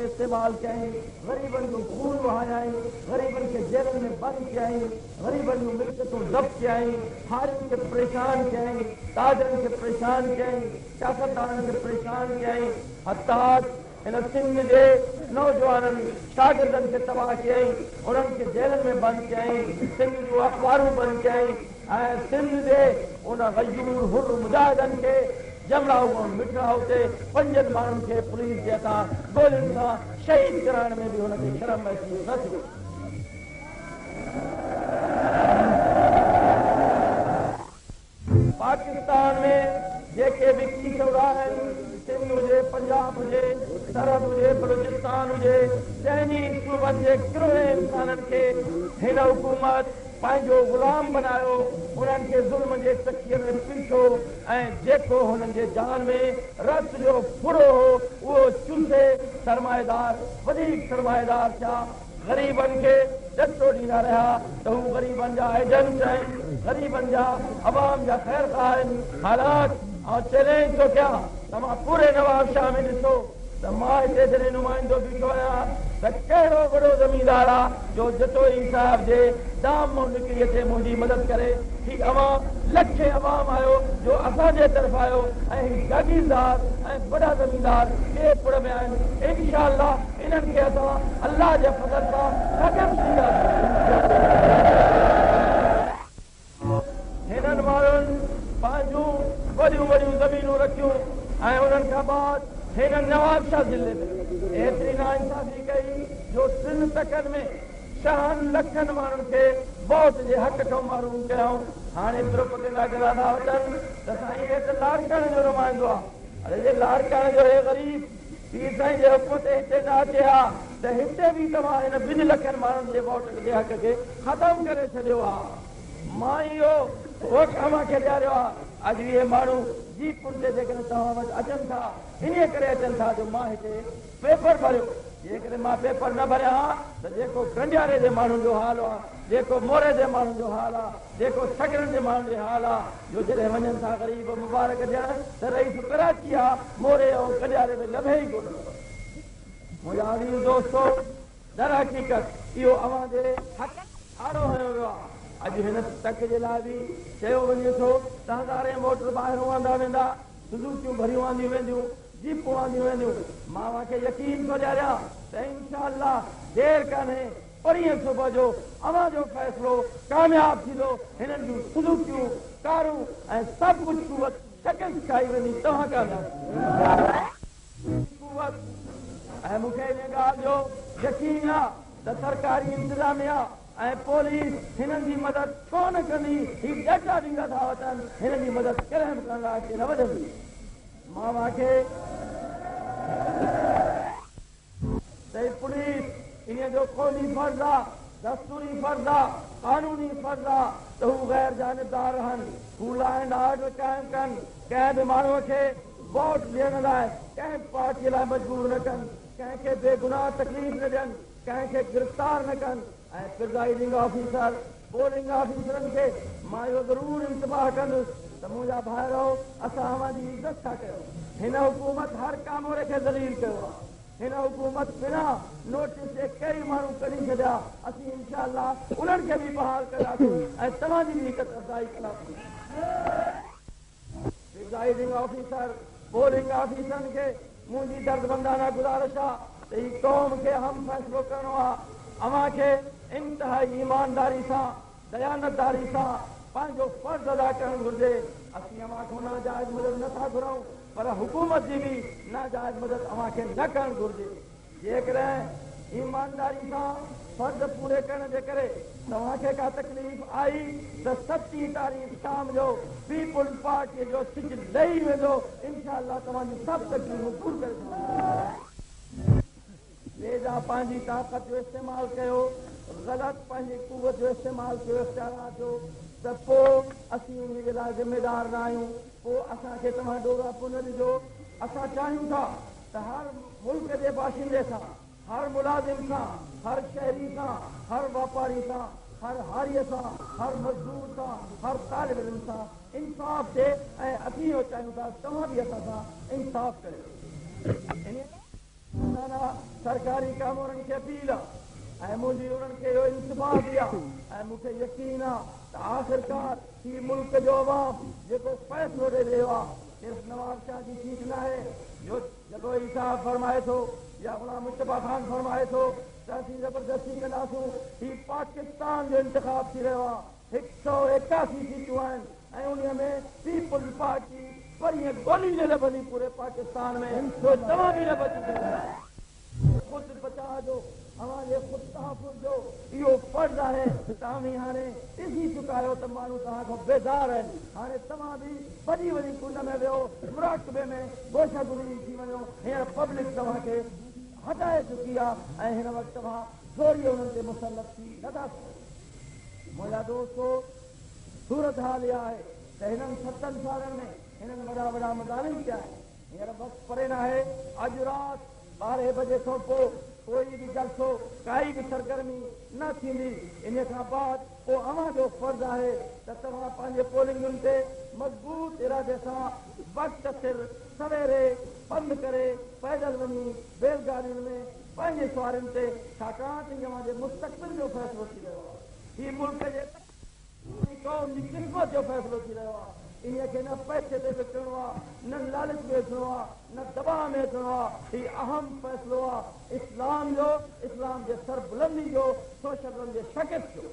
इस्तेमाल कयईं ग़रीबनि जो खून वहायाईं ग़रीबनि खे जेलनि में बंदि कयईं ग़रीबनि जूं मिल्कियतूं ज़ब्त कयईं हारियुनि खे परेशान कयईं ताजरनि खे परेशान कयईं सियासतदाननि खे परेशान कयईं हताज हिन सिंध जे नौजवाननि शागिर्दनि खे तबाह कयईं उन्हनि खे जेलनि में बंदि कयईं सिंध जूं अख़बारूं बंदि कयईं ऐं सिंध जे उन गयूर हुर मुजाहिदनि खे जमड़ा मिठा हुते 5 माण्हुनि खे पुलिस जे हथां गोलियुनि सां शहीद कराइण में बि हुनखे शर्म महसूस न थियो पाकिस्तान में जेके बि कीचड़ आहिनि सिंध हुजे पंजाब हुजे सरहद हुजे बलूचिस्तान हुजे चइनीज़ सूबनि जे किरोड़े इंसाननि खे हिन हुकूमत पंहिंजो गुलाम बनायो उन्हनि खे ज़ुल्म जे तकीअ में पीछो ऐं जेको हुननि जे जान में रत जो फुरो हो उहो चुसे सरमाएदार वधीक सरमाएदार थिया ग़रीबनि खे ॾटो ॾींदा रहिया त हू ग़रीबनि जा एजेंट आहिनि ग़रीबनि जा अवाम जा ख़ैरख़्वाह आहिनि हालात ऐं चैलेंज थो कयां तव्हां पूरे नवाब शाह में ॾिसो त मां हिते जॾहिं नुमाइंदो बीठो आहियां त कहिड़ो वॾो ज़मीनदार आहे जो जतोई साहिब जे दाम निकिरीअ ते मुंहिंजी मदद करे ही अवां लखे अवाम आहियो जो असांजे तरफ़ आहियो ऐं जागीरदार ऐं वॾा ज़मीनदार ॿिए पुड़ में आहिनि इंशाअल्लाह इन्हनि खे असां अल्लाह जे फज़ल सां हिननि माण्हुनि पंहिंजूं वॾियूं वॾियूं ज़मीनूं रखियूं ऐं उन्हनि खां बाद हिन नवाब शाह ज़िले में एतिरी नाइंसाफ़ी कई जो 3 टकनि में 10 लखनि माण्हुनि खे वोट जे हक़ खां महरूम कयऊं। हाणे द्रौपदी नागरा था वठनि त साईं हे त लाड़काणे जो रमाईंदो आहे। अरे जे लाड़काणे जो हे ग़रीब पीर साईं जे हुकुम ते हिते न अचे हा त हिते बि तव्हां हिन 2 लखनि माण्हुनि जे वोट जे हक़ खे ख़तमु करे छॾियो आहे। मां इहो वोट अव्हां खे ॾियारियो आहे। अॼु इहे माण्हू जीपुर ते जेकॾहिं तव्हां वटि अचनि था इन करे अचनि था जो मां हिते पेपर भरियो। जेकॾहिं मां पेपर न भरियां हा त जेको कंडियारे जे माण्हुनि जो हाल आहे, जेको मोरे जे माण्हुनि जो हाल आहे, जेको सगरनि जे माण्हुनि जो हाल आहे, जो जॾहिं वञनि था ग़रीब मुबारक ॾियण त रईस कराची आहे, मोरे ऐं कंडियारे में लभे ई कोन। मुंहिंजा अज़ीज़ दोस्तो, दर हक़ीक़त इहो अव्हां जे हक़ आड़ो हयो वियो आहे। अॼु हिन तक जे लाइ बि चयो वञे थो त हज़ारे मोटर ॿाहिरों आंदा वेंदा, सुज़ूकियूं भरियूं आंदियूं वेंदियूं, जीपूं आंदियूं वेंदियूं। मां तव्हांखे यकीन थो ॾियारियां त इंशाअल्लाह देरि कान्हे, परीहं सुबुह जो अव्हां जो फ़ैसिलो कामयाब थींदो। हिननि जूं सुज़ूकियूं, कारूं ऐं सभु कुझु कुवत शकल खाई वेंदी। तव्हां कामयाब कुवत ऐं मूंखे इन ॻाल्हि जो यकीन आहे त सरकारी इंतिज़ामिया ऐं पुलिस हिननि जी मदद छो न कंदी। ही डेटा ॾींदा था वठनि, हिननि जी मदद कॾहिं बि करण लाइ अचे न वधंदी। मां तव्हांखे त पुलिस इन जो क़ौमी फर्ज़ आहे, दस्तूरी फर्ज़ आहे, कानूनी फर्ज़ आहे त हू गैर जानिबदार रहनि, हू लॉ एंड ऑर्डर क़ाइमु कनि, कंहिं बि माण्हूअ खे वोट ॾियण लाइ कंहिं पार्टीअ लाइ मजबूर न कनि, कंहिंखे बेगुनाह तकलीफ़ न ॾियनि, कंहिंखे गिरफ़्तार न कनि। ऐं प्रिज़ाइडिंग ऑफिसर, पोलिंग ऑफिसरनि खे मां इहो ज़रूरु इंतबाह कंदुसि त मुंहिंजा भाइरो असां अव्हांजी इज़त था कयूं। हिन हुकूमत हर कामोरे खे ज़लील कयो आहे। हिन हुकूमत बिना नोटिस जे कई माण्हू कढी छॾिया। असीं इंशाअल्लाह उन्हनि खे बि बहाल कंदासीं ऐं तव्हांजी बि इज़त अफ़ज़ाई कंदासीं। प्रिज़ाइडिंग ऑफिसर, पोलिंग ऑफिसरनि खे मुंहिंजी दर्दमंदाना गुज़ारिश आहे त ही क़ौम खे हम फ़ैसिलो करणो आहे। अव्हां खे इंतिहाई ईमानदारी सां, दयानतदारी सां पंहिंजो फर्ज़ अदा करणु घुरिजे। असीं अव्हां खां नाजाइज़ मदद नथा घुरूं, पर हुकूमत जी बि नाजाइज़ मदद अव्हां खे न करणु घुरिजे। जेकॾहिं ईमानदारी सां फर्ज़ पूरे करण जे करे तव्हांखे का तकलीफ़ आई त 7 तारीख़ शाम जो पीपुल्स पार्टीअ जो सिज लही वेंदो। इंशाअल्लाह तव्हांजी सभु तकलीफ़ूं दूर करे सघंदा। वेझा पंहिंजी ताक़त जो इस्तेमालु कयो, ग़लति पंहिंजी कुवत जो इस्तेमालु कयो इख़्तियारात जो, त पोइ असीं उन जे लाइ ज़िमेदार न आहियूं। पोइ असांखे तव्हां ॾोरा पोइ न ॾिजो। असां चाहियूं था त हर मुल्क जे बाशिंदे सां, हर मुलाज़िम सां, हर शहरी सां, हर वापारी सां, हर हारीअ सां, हर मज़दूर सां, हर तालिब इल्म सां इंसाफ़ थिए। ऐं असीं इहो चाहियूं था तव्हां बि असां सां इंसाफ़ कयो। सरकारी कामोरनि खे अपील आहे ऐं मुंहिंजी उन्हनि खे इहो इंतिबाह बि आहे ऐं मूंखे यकीन आहे त आख़िरकार ही मुल्क जो अवाम जेको फ़ैसिलो ॾेई रहियो आहे, सिर्फ़ु नवाज़ शाह जी सीट न आहे जो जेको इंसाफ़ फरमाए थो या गुलाम मुस्तफ़ा खान फरमाए थो त असीं ज़बरदस्ती कंदासूं। ही पाकिस्तान जो इंतिखाब थी रहियो आहे। 181 सीटूं आहिनि ऐं उन में पीपुल्स पार्टी परीहं गोली न लभंदी पूरे पाकिस्तान में, तो तव्हां बि न बची सघंदा। ख़ुदि बचाव जो, अव्हांजे ख़ुदि तहफ़ुज़ जो इहो फर्ज़ आहे। तव्हां बि हाणे ॾिसी चुका आहियो त माण्हू तव्हां खां बेज़ार आहिनि। हाणे तव्हां बि वॾी वॾी कुंड में वियो, मुराक़बे में गोशागुरी थी वञो। हींअर पब्लिक तव्हांखे हटाए चुकी आहे ऐं हिन वक़्तु तव्हां थोरी उन्हनि ते मुसलत थी नथा सघो। मुंहिंजा दोस्तो, सूरत हाल इहा आहे त हिननि 7 सालनि में हिननि वॾा वॾा मज़ालिम कया आहिनि। हींअर वक़्तु परे न आहे। अॼु राति 12 बजे खां पोइ कोई बि जलसो, काई बि सरगर्मी न थींदी। इन खां बाद पोइ अव्हां जो फर्ज़ आहे त तव्हां पंहिंजे पोलिंगुनि ते मज़बूत इरादे सां वक़्त सिर सवेरे बंदि करे पैदल वञी बैलगाॾियुनि में पंहिंजे सुवारियुनि ते, छाकाणि त अव्हांजे मुस्तक़बिल जो फ़ैसिलो थी रहियो आहे। ही मुल्क जे क़ौम जी ख़िदमत जो फ़ैसिलो थी रहियो आहे। इन खे न पैसे ते विकिणणो आहे, न लालच में अचिणो आहे, न दबाव में अचिणो आहे। ही अहम फ़ैसिलो आहे इस्लाम जो, इस्लाम जे सरबुलंदी जो, सोशल जे शकत जो।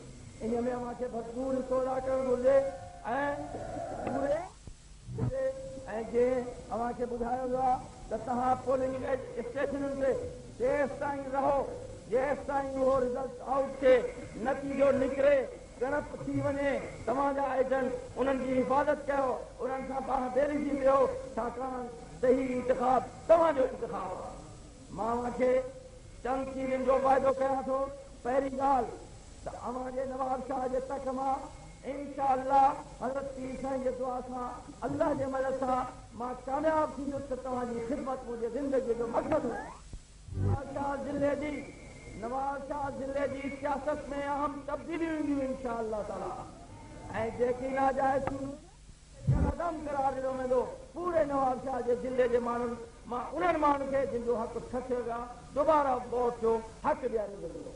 इन में अव्हांखे भरपूर हिसो अदा करणु घुरिजे ऐं जीअं अव्हांखे ॿुधायो वियो आहे त तव्हां पोलिंग स्टेशनुनि ते तेसि ताईं रहो जेसि ताईं उहो रिज़ल्ट आउट थिए, नतीजो निकिरे, ॻणप थी वञे, तव्हांजा एजेंट उन्हनि जी हिफ़ाज़त कयो, उन्हनि सां पाण बेरिजी वियो, छाकाणि सही इंतिखाब तव्हांजो इंतिखाब आहे। मां खे चंद चीज़ुनि जो वाइदो कयां थो। पहिरीं ॻाल्हि त अव्हांजे नवाब शाह जे तक मां इंशाअल्लाह हज़रत पीर साईं जे दुआ सां, अल्लाह जे मदद सां मां कामयाब थींदुसि त तव्हांजी ख़िदमत मुंहिंजे ज़िंदगीअ जो मक़सदु हो। नवाब शाह ज़िले जी सियासत में अहम तब्दीलियूं ईंदियूं इंशाअल्लाह ताला, ऐं जेकी नाजाइज़ कदम करार ॾिनो वेंदो पूरे नवाब शाह जे ज़िले जे माण्हुनि मां उन्हनि माण्हुनि खे जिन जो हक़ खसियो विया दोबारा वोट जो हक़ ॾियारियो वेंदो।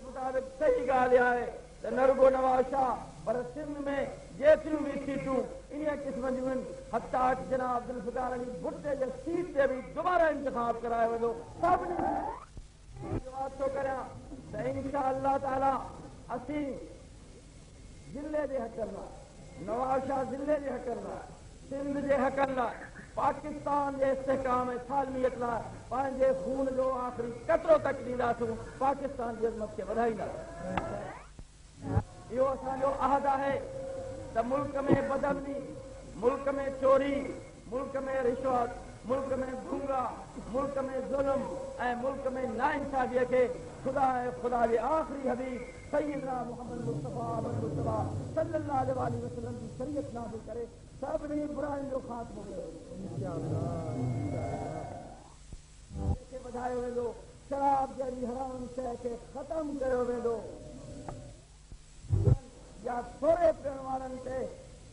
मुताबिक़ सही ॻाल्हि आहे त न रुगो नवाब शाह पर सिंध में जेतिरियूं बि सीटूं इन क़िस्म जूं आहिनि, हता जनाब ज़ुल्फ़िकार अली भुट्टे जे सीट ते बि दोबारा इंतिखाब करायो वेंदो। सभिनी जवाब थो करियां त इंशाअल्लाह ताला असीं ज़िले जे हक़नि लाइ, नवाब शाह ज़िले जे हक़नि लाइ, सिंध जे हक़नि लाइ, पाकिस्तान जे इस्तेहकाम ऐं सालमियत लाइ पंहिंजे खून जो आख़िरी कतरो तक ॾींदासूं, पाकिस्तान जी अज़मत खे वधाईंदासीं। इहो असांजो अहद आहे त मुल्क में बदमनी, मुल्क में चोरी, मुल्क में रिश्वत, मुल्क में भूंगा, मुल्क में ज़ुल्म ऐं मुल्क में नाइंसाफ़ीअ खे ख़ुदा ऐं ख़ुदा जे आख़िरी हबीब सय्यदना मुहम्मद मुस्तफ़ा सल्लल्लाहु अलैहि वसल्लम जी शरीयत नाज़िल करे सभिनी बुराइयुनि जो ख़ात्मो वधायो वेंदो, शराब जहिड़ी हराम शइ खे ख़तमु कयो वेंदो, या थोरे पीअण वारनि ते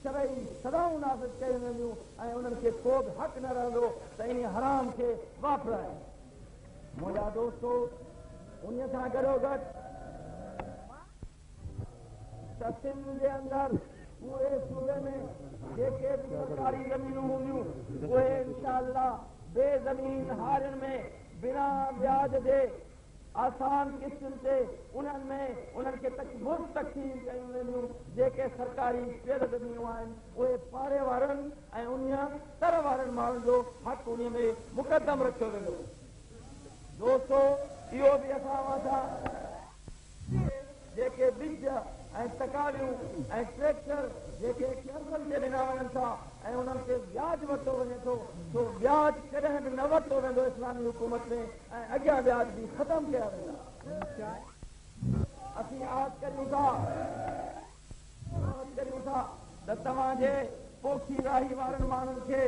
शरई सदाऊं नाफ़िज़ कयूं वेंदियूं ऐं उन्हनि खे को बि हक़ न रहंदो त इन हराम खे वापराए। मुंहिंजा दोस्तो, उन सां गॾोगॾु त सिंध जे अंदरि पूरे सूबे में जेके बि सरकारी ज़मीनूं हूंदियूं उहे इंशाअल्लाह बेज़मीन हारियुनि में बिना ब्याज जे आसान किस्तुनि ते उन्हनि खे मुफ़्त तक़सीम कयूं वेंदियूं। जेके सरकारी पेड़ ज़मीनूं आहिनि उहे पाड़े वारनि ऐं उन तर वारनि माण्हुनि जो हक़ उन में मुक़दम रखियो वेंदो। दोस्तो, इहो बि असां वटां जेके ॿिज ऐं तकालियूं ऐं ट्रैक्टर जेके कर्ज़नि ते ॾिना वञनि था ऐं उन्हनि खे ब्याज वरितो वञे थो, सो ब्याज कॾहिं बि न वरितो वेंदो इस्लामी हुकूमत में ऐं अॻियां ब्याज बि ख़तमु कया वेंदा। असीं आस करियूं था त तव्हांजे पोखी राही वारनि माण्हुनि खे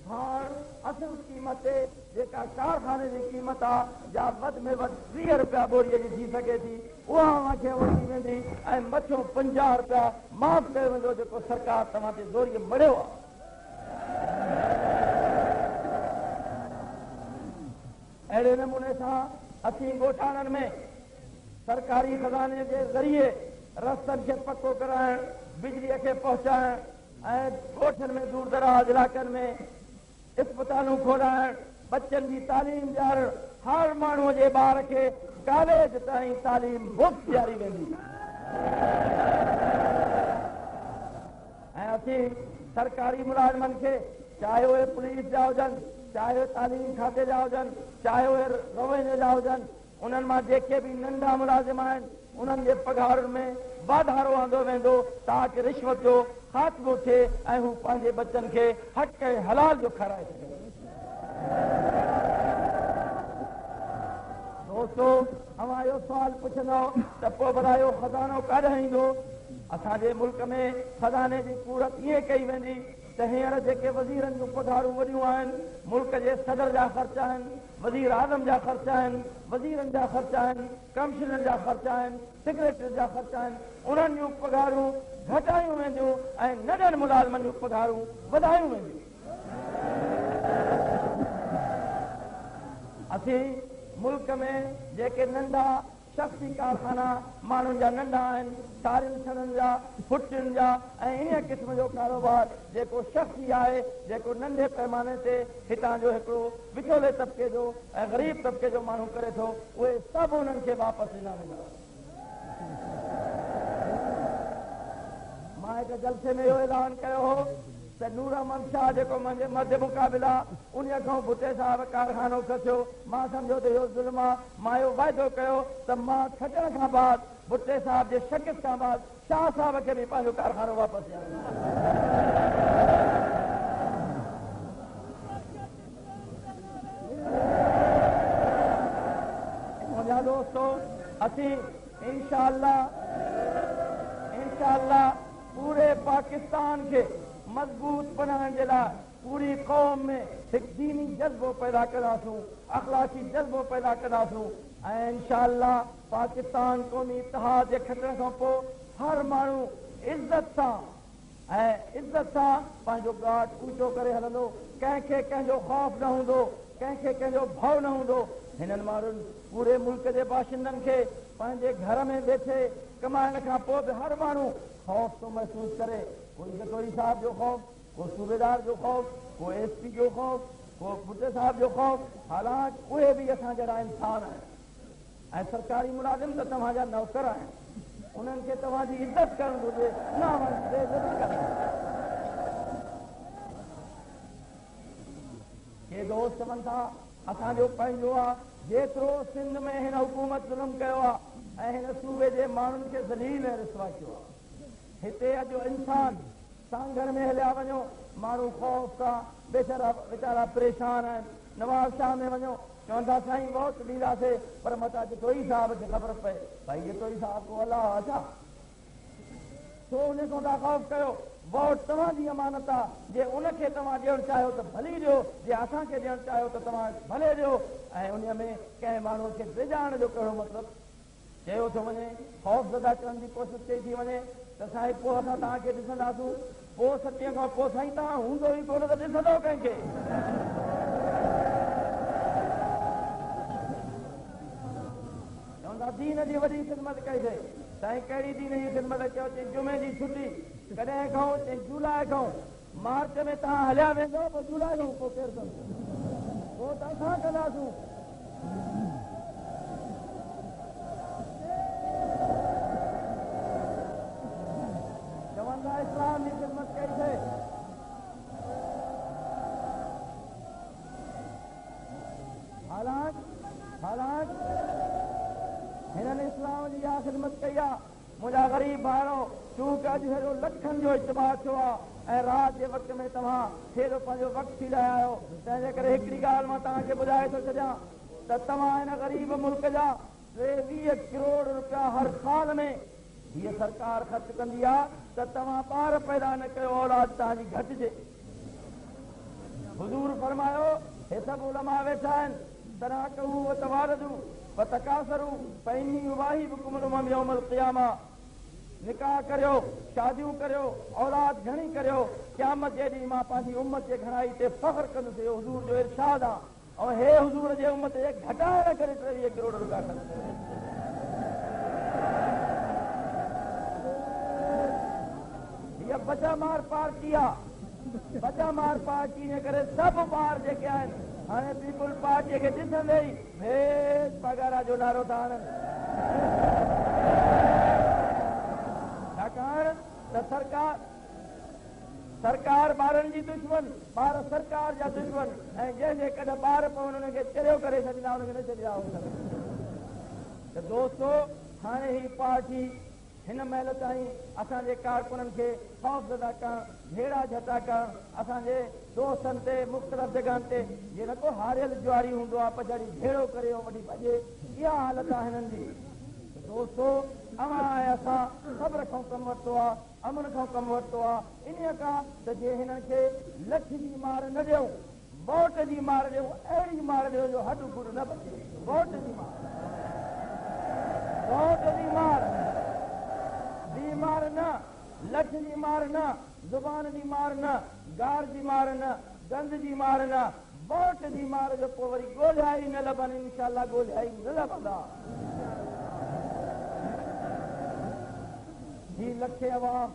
हाण असुल क़ीमत ते जेका कारखाने जी क़ीमत आहे या वधि में वधि 30 रुपया बोरीअ जी थी सघे थी, उहा अव्हांखे वठी वेंदी ऐं मथो 50 रुपया माफ़ कयो वेंदो जेको सरकार तव्हां ते ज़ोरीअ मड़ियो आहे। अहिड़े नमूने सां असीं ॻोठाणनि में सरकारी खज़ाने जे ज़रिए रस्तनि खे पको कराइण, बिजलीअ खे पहुचाइण ऐं ॻोठनि में दूर दराज इलाइक़नि में इस्पतालूं खोलाइण, बच्चनि जी तालीम ॾियारणु, हर माण्हूअ जे ॿार खे कॉलेज ताईं तालीम मुफ़्त ॾियारी वेंदी। ऐं असीं सरकारी मुलाज़िमनि खे, चाहे उहे पुलिस जा हुजनि, चाहे उहे तालीम खाते जा हुजनि, चाहे उहे रवैये जा हुजनि, उन्हनि मां जेके बि नंढा मुलाज़िम आहिनि उन्हनि जे पघारुनि में वाधारो आंदो वेंदो ताकि रिश्वत जो ख़ात्मो थिए ऐं हू पंहिंजे बच्चनि खे हक़ ऐं हलाल जो खाराए सघे। दोस्तो, अव्हां इहो सुवाल पुछंदो त पोइ भला इहो खज़ानो काॾे ईंदो? असांजे मुल्क में खज़ाने जी पूरत ईअं कई वेंदी त हींअर जेके वज़ीरनि जूं पघारूं वॾियूं आहिनि, मुल्क जे सदर जा ख़र्च आहिनि, वज़ीर आज़म जा ख़र्च आहिनि, वज़ीरनि जा ख़र्च आहिनि, कमिशनर जा ख़र्च आहिनि, सेक्रेटरी जा ख़र्च आहिनि, उन्हनि जूं पघारूं घटायूं वेंदियूं ऐं नंढनि मुलाज़िमनि जूं पघारूं वधायूं वेंदियूं। असीं मुल्क में जेके नंढा शख़्सी कारखाना माण्हुनि जा नंढा आहिनि, तारियुनि छड़नि जा, फुटियुनि जा ऐं इन क़िस्म जो कारोबार जेको शख़्सी आहे, जेको नंढे पैमाने ते हितां जो हिकिड़ो विचोले तबिके जो ऐं ग़रीब तबिके जो माण्हू करे थो, उहे सभु उन्हनि खे वापसि ॾिना वेंदा। मां हिकु जलसे में इहो ऐलान कयो हो त नूर अहमद शाह जेको मुंहिंजे मध्य मुक़ाबिला उन खां भुटे साहब कारखानो खसियो मां सम्झो त इहो ज़ुल्म आहे मां इहो वाइदो कयो त मां खटण खां बाद भुटे साहब जे शिकिस्त खां बाद शाह साहब खे बि पंहिंजो कारखानो वापसि मुंहिंजा दोस्तो असीं इंशाअल्लाह पूरे पाकिस्तान के मजबूत बनाने के लिए पूरी कौम में एक दीनी जज्बो पैदा करासूं अखलाकी जज्बो पैदा करासूं इंशाअल्लाह पाकिस्तान कौमी इत्तेहाद के खतरे खां पोइ हर माण्हू इज्जत सां पंहिंजो गाट ऊंचो करे हलंदो कंहिंखे कंहिंजो खौफ न हूंदो कंहिंखे कंहिंजो भउ न हूंदो हिननि माण्हुनि पूरे मुल्क के बाशिंदनि खे पंहिंजे घर में वेठे कमाइण खां पोइ बि हर माण्हू खौफ तो महसूस करे कोई गटोरी साहब जो खौफ को सूबेदार जो खौफ को एसपी जो खौफ को भुटे साहब जो खौफ हालांकि उहे बि असां जहिड़ा इंसान आहिनि ऐं सरकारी मुलाज़िम त तव्हांजा नौकर आहिनि उन्हनि खे तव्हांजी इज़त करणु घुरिजे न बेइज़ती करणु के दोस्त चवनि था असांजो पंहिंजो आहे जेतिरो सिंध में हिन हुकूमत ज़ुल्म कयो आहे ऐं हिन सूबे जे माण्हुनि खे ज़लील ऐं रुसवा कयो आहे हिते अॼु इंसान सांगर में हलिया वञो माण्हू ख़ौफ़ सां वीचारा परेशान आहिनि नवाज़ शाह में वञो चवंदा साईं वोट ॾींदासीं पर मथां जतोई साहब खे ख़बर पए भई जतोई साहब को अलाह छा छो उन खां था ख़ौफ़ कयो वोट तव्हांजी अमानत आहे जे उनखे तव्हां ॾियणु चाहियो त भली ॾियो जे असांखे ॾियणु चाहियो त तव्हां भले ॾियो ऐं उन में कंहिं माण्हू खे डिॼाइण जो कहिड़ो मतिलबु चयो थो वञे ख़ौफ़ ज़दा करण जी कोशिशि कई थी वञे त साईं पोइ असां तव्हांखे ॾिसंदासूं पोइ सतीअ खां पोइ साईं तव्हां हूंदो ई कोन त ॾिसंदो कंहिंखे चवंदा दीन जी वॾी ख़िदमत कईसीं साईं कहिड़ी दीन जी ख़िदमत कयो चई जुमे जी छुटी कॾहिं खां चई जुलाई खां मार्च में तव्हां हलिया वेंदो पोइ जुलाई खां पोइ केरु कंदो पोइ त असां कंदासूं इस्लाम की खिदमत कैसे हालांकि हिननि इस्लाम जी इहा खिदमत कई आहे मुंहिंजा ग़रीब भाइरो चूंकि अॼु हेॾो लखनि जो इज्तिमा थियो आहे ऐं राति जे वक़्त में तव्हां हेॾो पंहिंजो वक़्तु थी रहिया आहियो तंहिंजे करे हिकिड़ी ॻाल्हि मां तव्हांखे ॿुधाए थो छॾियां त तव्हां हिन ग़रीब मुल्क जा 20 करोड़ रुपया हर साल में हीअ सरकार ख़र्च कंदी आहे त तव्हां ॿार पैदा न कयो औलाद तव्हांजी घटिजे हुज़ूर फरमायो हे सभु उलमा वेठा आहिनि तनाकहू व तवारदू व तकासरू फइन्नी उबाहिबुकुम यौमल क़ियामा निकाह करियो शादियूं करियो औलाद घणी करियो क़यामत जे ॾींहुं मां पंहिंजी उम्मत जे घणाई ते फ़ख्र कंदुसि इहो हुज़ूर जो इरशाद आहे ऐं हे हुज़ूर जे उम्मत जे घटाए करे 23 करोड़ रुपया ख़र्च बचा मार पार्टी आहे बचा मार पार्टी ने करे सभु ॿार जेके आहिनि हाणे पीपुल पार्टीअ खे ॾिसंदे ई भेद पगारा जो नारो था हणनि छाकाणि त सरकार ॿारनि जी दुश्मन ॿार सरकार जा दुश्मन ऐं जंहिंजे कॾहिं ॿार पवनि हुनखे चरियो करे छॾींदा हुनखे न छॾींदा त दोस्तो हाणे ही पार्टी हिन महिल ताईं असांजे कारकुननि खे ख़ौफ़ज़दा करणु भेड़ा झटा करणु असांजे दोस्तनि ते मुख़्तलिफ़ जॻहनि ते जीअं न को हारियल जुआरी हूंदो आहे पछाड़ी भेड़ो करे वठी भॼे इहा हालत आहे हिननि जी दोस्तो अवां ऐं असां सब्र खां कमु वरितो आहे अमन खां कमु वरितो आहे इन खां त जे हिननि खे लठ जी मार न ॾियूं वोट जी मार ॾियूं अहिड़ी मार ॾियो जो हॾ गुड़ न बचे वोट जी मार मार न लठ जी मार न ज़ुबान जी मार न गार जी मार न गंद जी मार न वोट जी मार जो पोइ वरी ॻोल्हिया ई न लभनि इंशाअल्लाह ॻोल्हिया ई न लभंदा ही लखे अवाम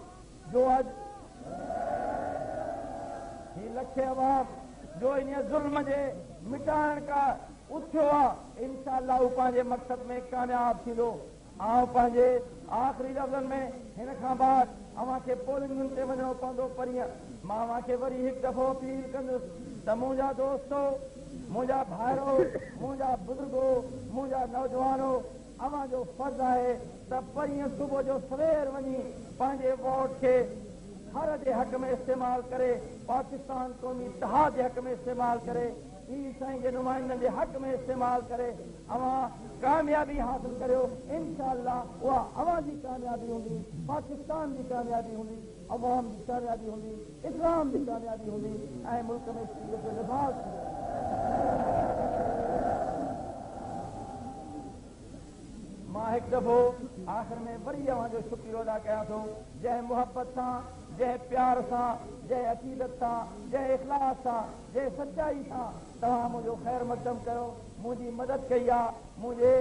जो अॼु ही लखे अवाम जो इन ज़ुल्म जे मिटाइण का उथियो आहे इंशाअल्लाह हू पंहिंजे मक़सद में कामयाब थींदो आउं पंहिंजे आख़िरी लफ़्ज़नि में हिन खां बाद अव्हांखे पोलिंग ते वञणो पवंदो परीहं मां अव्हांखे वरी हिकु दफ़ो अपील कंदुसि त मुंहिंजा दोस्तो, मुंहिंजा भाइरो, मुंहिंजा बुज़ुर्गो, मुंहिंजा नौजवानो, अव्हांजो फर्ज़ आहे त परीहं सुबुह जो सवेर वञी पंहिंजे वोट खे हर जे हक़ में इस्तेमालु करे, पाकिस्तान क़ौमी इतिहाद जे हक़ में इस्तेमालु करे, पीर साईं जे नुमाइंदनि जे हक़ में इस्तेमालु करे अव्हां कामयाबी हासिल करियो। इंशाअल्लाह उहा अव्हां जी कामयाबी हूंदी, पाकिस्तान जी कामयाबी हूंदी, अवाम जी कामयाबी हूंदी, इस्लाम जी कामयाबी हूंदी ऐं मुल्क में जो लिबास मां हिकु दफ़ो आख़िर में वरी अव्हांजो शुक्रियो अदा कयां थो जंहिं मुहबत सां, जंहिं प्यार सां, जंहिं अक़ीदत सां, जंहिं इख़लास सां, जंहिं सचाई सां तव्हां मुंहिंजो ख़ैर मक़दम कयो, मुंहिंजी मदद कई आहे, मुंहिंजे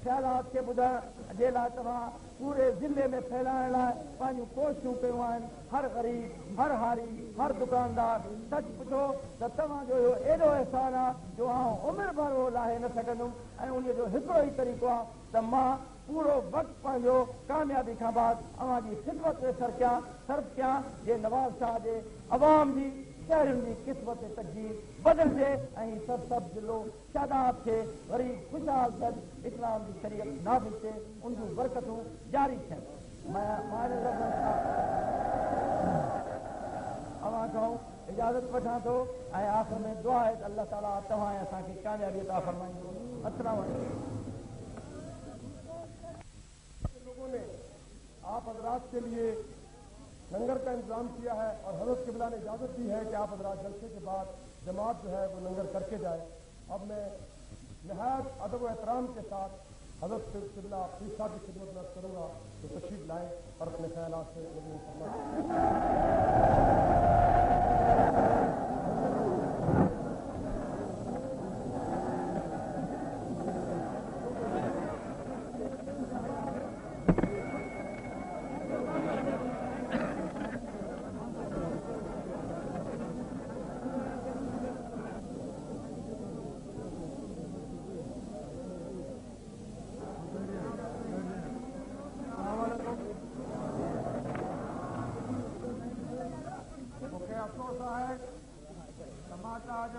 ख़्यालात खे ॿुधण जे लाइ तव्हां पूरे ज़िले में फैलाइण लाइ पंहिंजूं कोशिशूं कयूं आहिनि। हर ग़रीब, हर हारी, हर दुकानदार सच पुछो त तव्हांजो इहो एॾो अहसान आहे जो आउं उमिरि भर उहो लाहे न सघंदुमि ऐं उन जो हिकिड़ो ई तरीक़ो आहे त मां पूरो वक़्तु पंहिंजो कामयाबी खां बाद अव्हां जी ख़िदमत ते सर्फ कयां जे नवाज़ शाह जे अवाम जी शहरुनि जी क़िस्मत तकदीर बदिलजे ऐं सभु ज़िलो शादाब खे वरी ख़ुशहाल थियनि, इस्लाम जी शरीयत नाफ़िज़ थिए, उन जूं बरकतूं जारी थियनि। अव्हां खां इजाज़त वठां थो ऐं आख़िर में दुआ आहे त अल्लाह ताला तव्हां ऐं असांखे कामयाबी अता फ़रमाईंदो। अस्सलामु अलैकुम। लोगों ने आप हजरात के लिए लंगर का इंतजाम किया है और हज़रत क़िबला ने इजाज़त दी है कि आप हजरात जलसे के बाद जमात जो है वो लंगर करके जाए। अब मैं निहायत अदब व एहतराम के साथ हज़रत क़िबला पीर साहब की खिदमत में करूँगा तो तशरीफ लाएँ और अपने ख्यालात से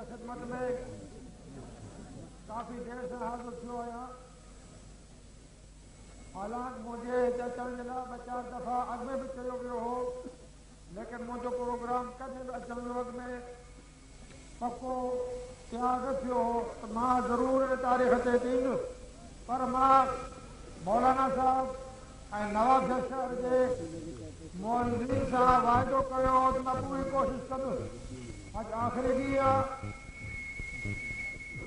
खिदमत में काफ़ी देर से हाज़िर थियो आहियां। हालांकि मुझे अचण जे लाइ ॿ चारि दफ़ा अॻु में बि चयो वियो हो, लेकिन मुंहिंजो प्रोग्राम कॾहिं बि अचण वक़्त में पको तयारु थियो हो त मां ज़रूरु तारीख़ ते ईंदुसि, पर मां मौलाना साहब ऐं नवाब शहर जे मौलवी सां वाइदो कयो त मां पूरी कोशिशि कंदुसि। अॼु आख़िरी ॾींहुं आहे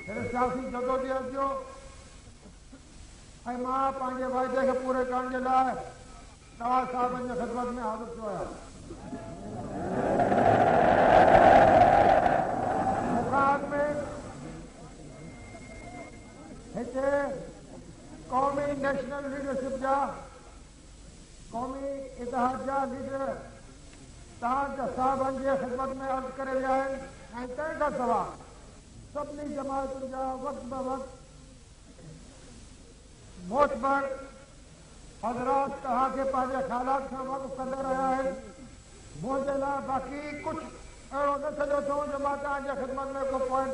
हिन सियासी जदोजहद जो ऐं मां पंहिंजे वाइदे खे पूरे करण जे लाइ नवाज़ साहिबनि जी ख़िदमत में हाज़िर थियो आहियां। मुखाद में हिते क़ौमी नेशनल लीडरशिप जा, क़ौमी इतिहाद जा लीडर तव्हां साहिबनि जे ख़िदमत में अर्ज़ु करे विया आहिनि ऐं तंहिंखां सवाइ सभिनी जमातुनि जा वक़्त ब वक़्त मोतबर हज़रात तव्हांखे पंहिंजे ख़्यालात खां वाक़ुफ़ कंदा रहिया आहिनि। मुंहिंजे लाइ बाक़ी कुझु अहिड़ो न सॼो थियो जो मां तव्हांजे ख़िदमत में को पॉइंट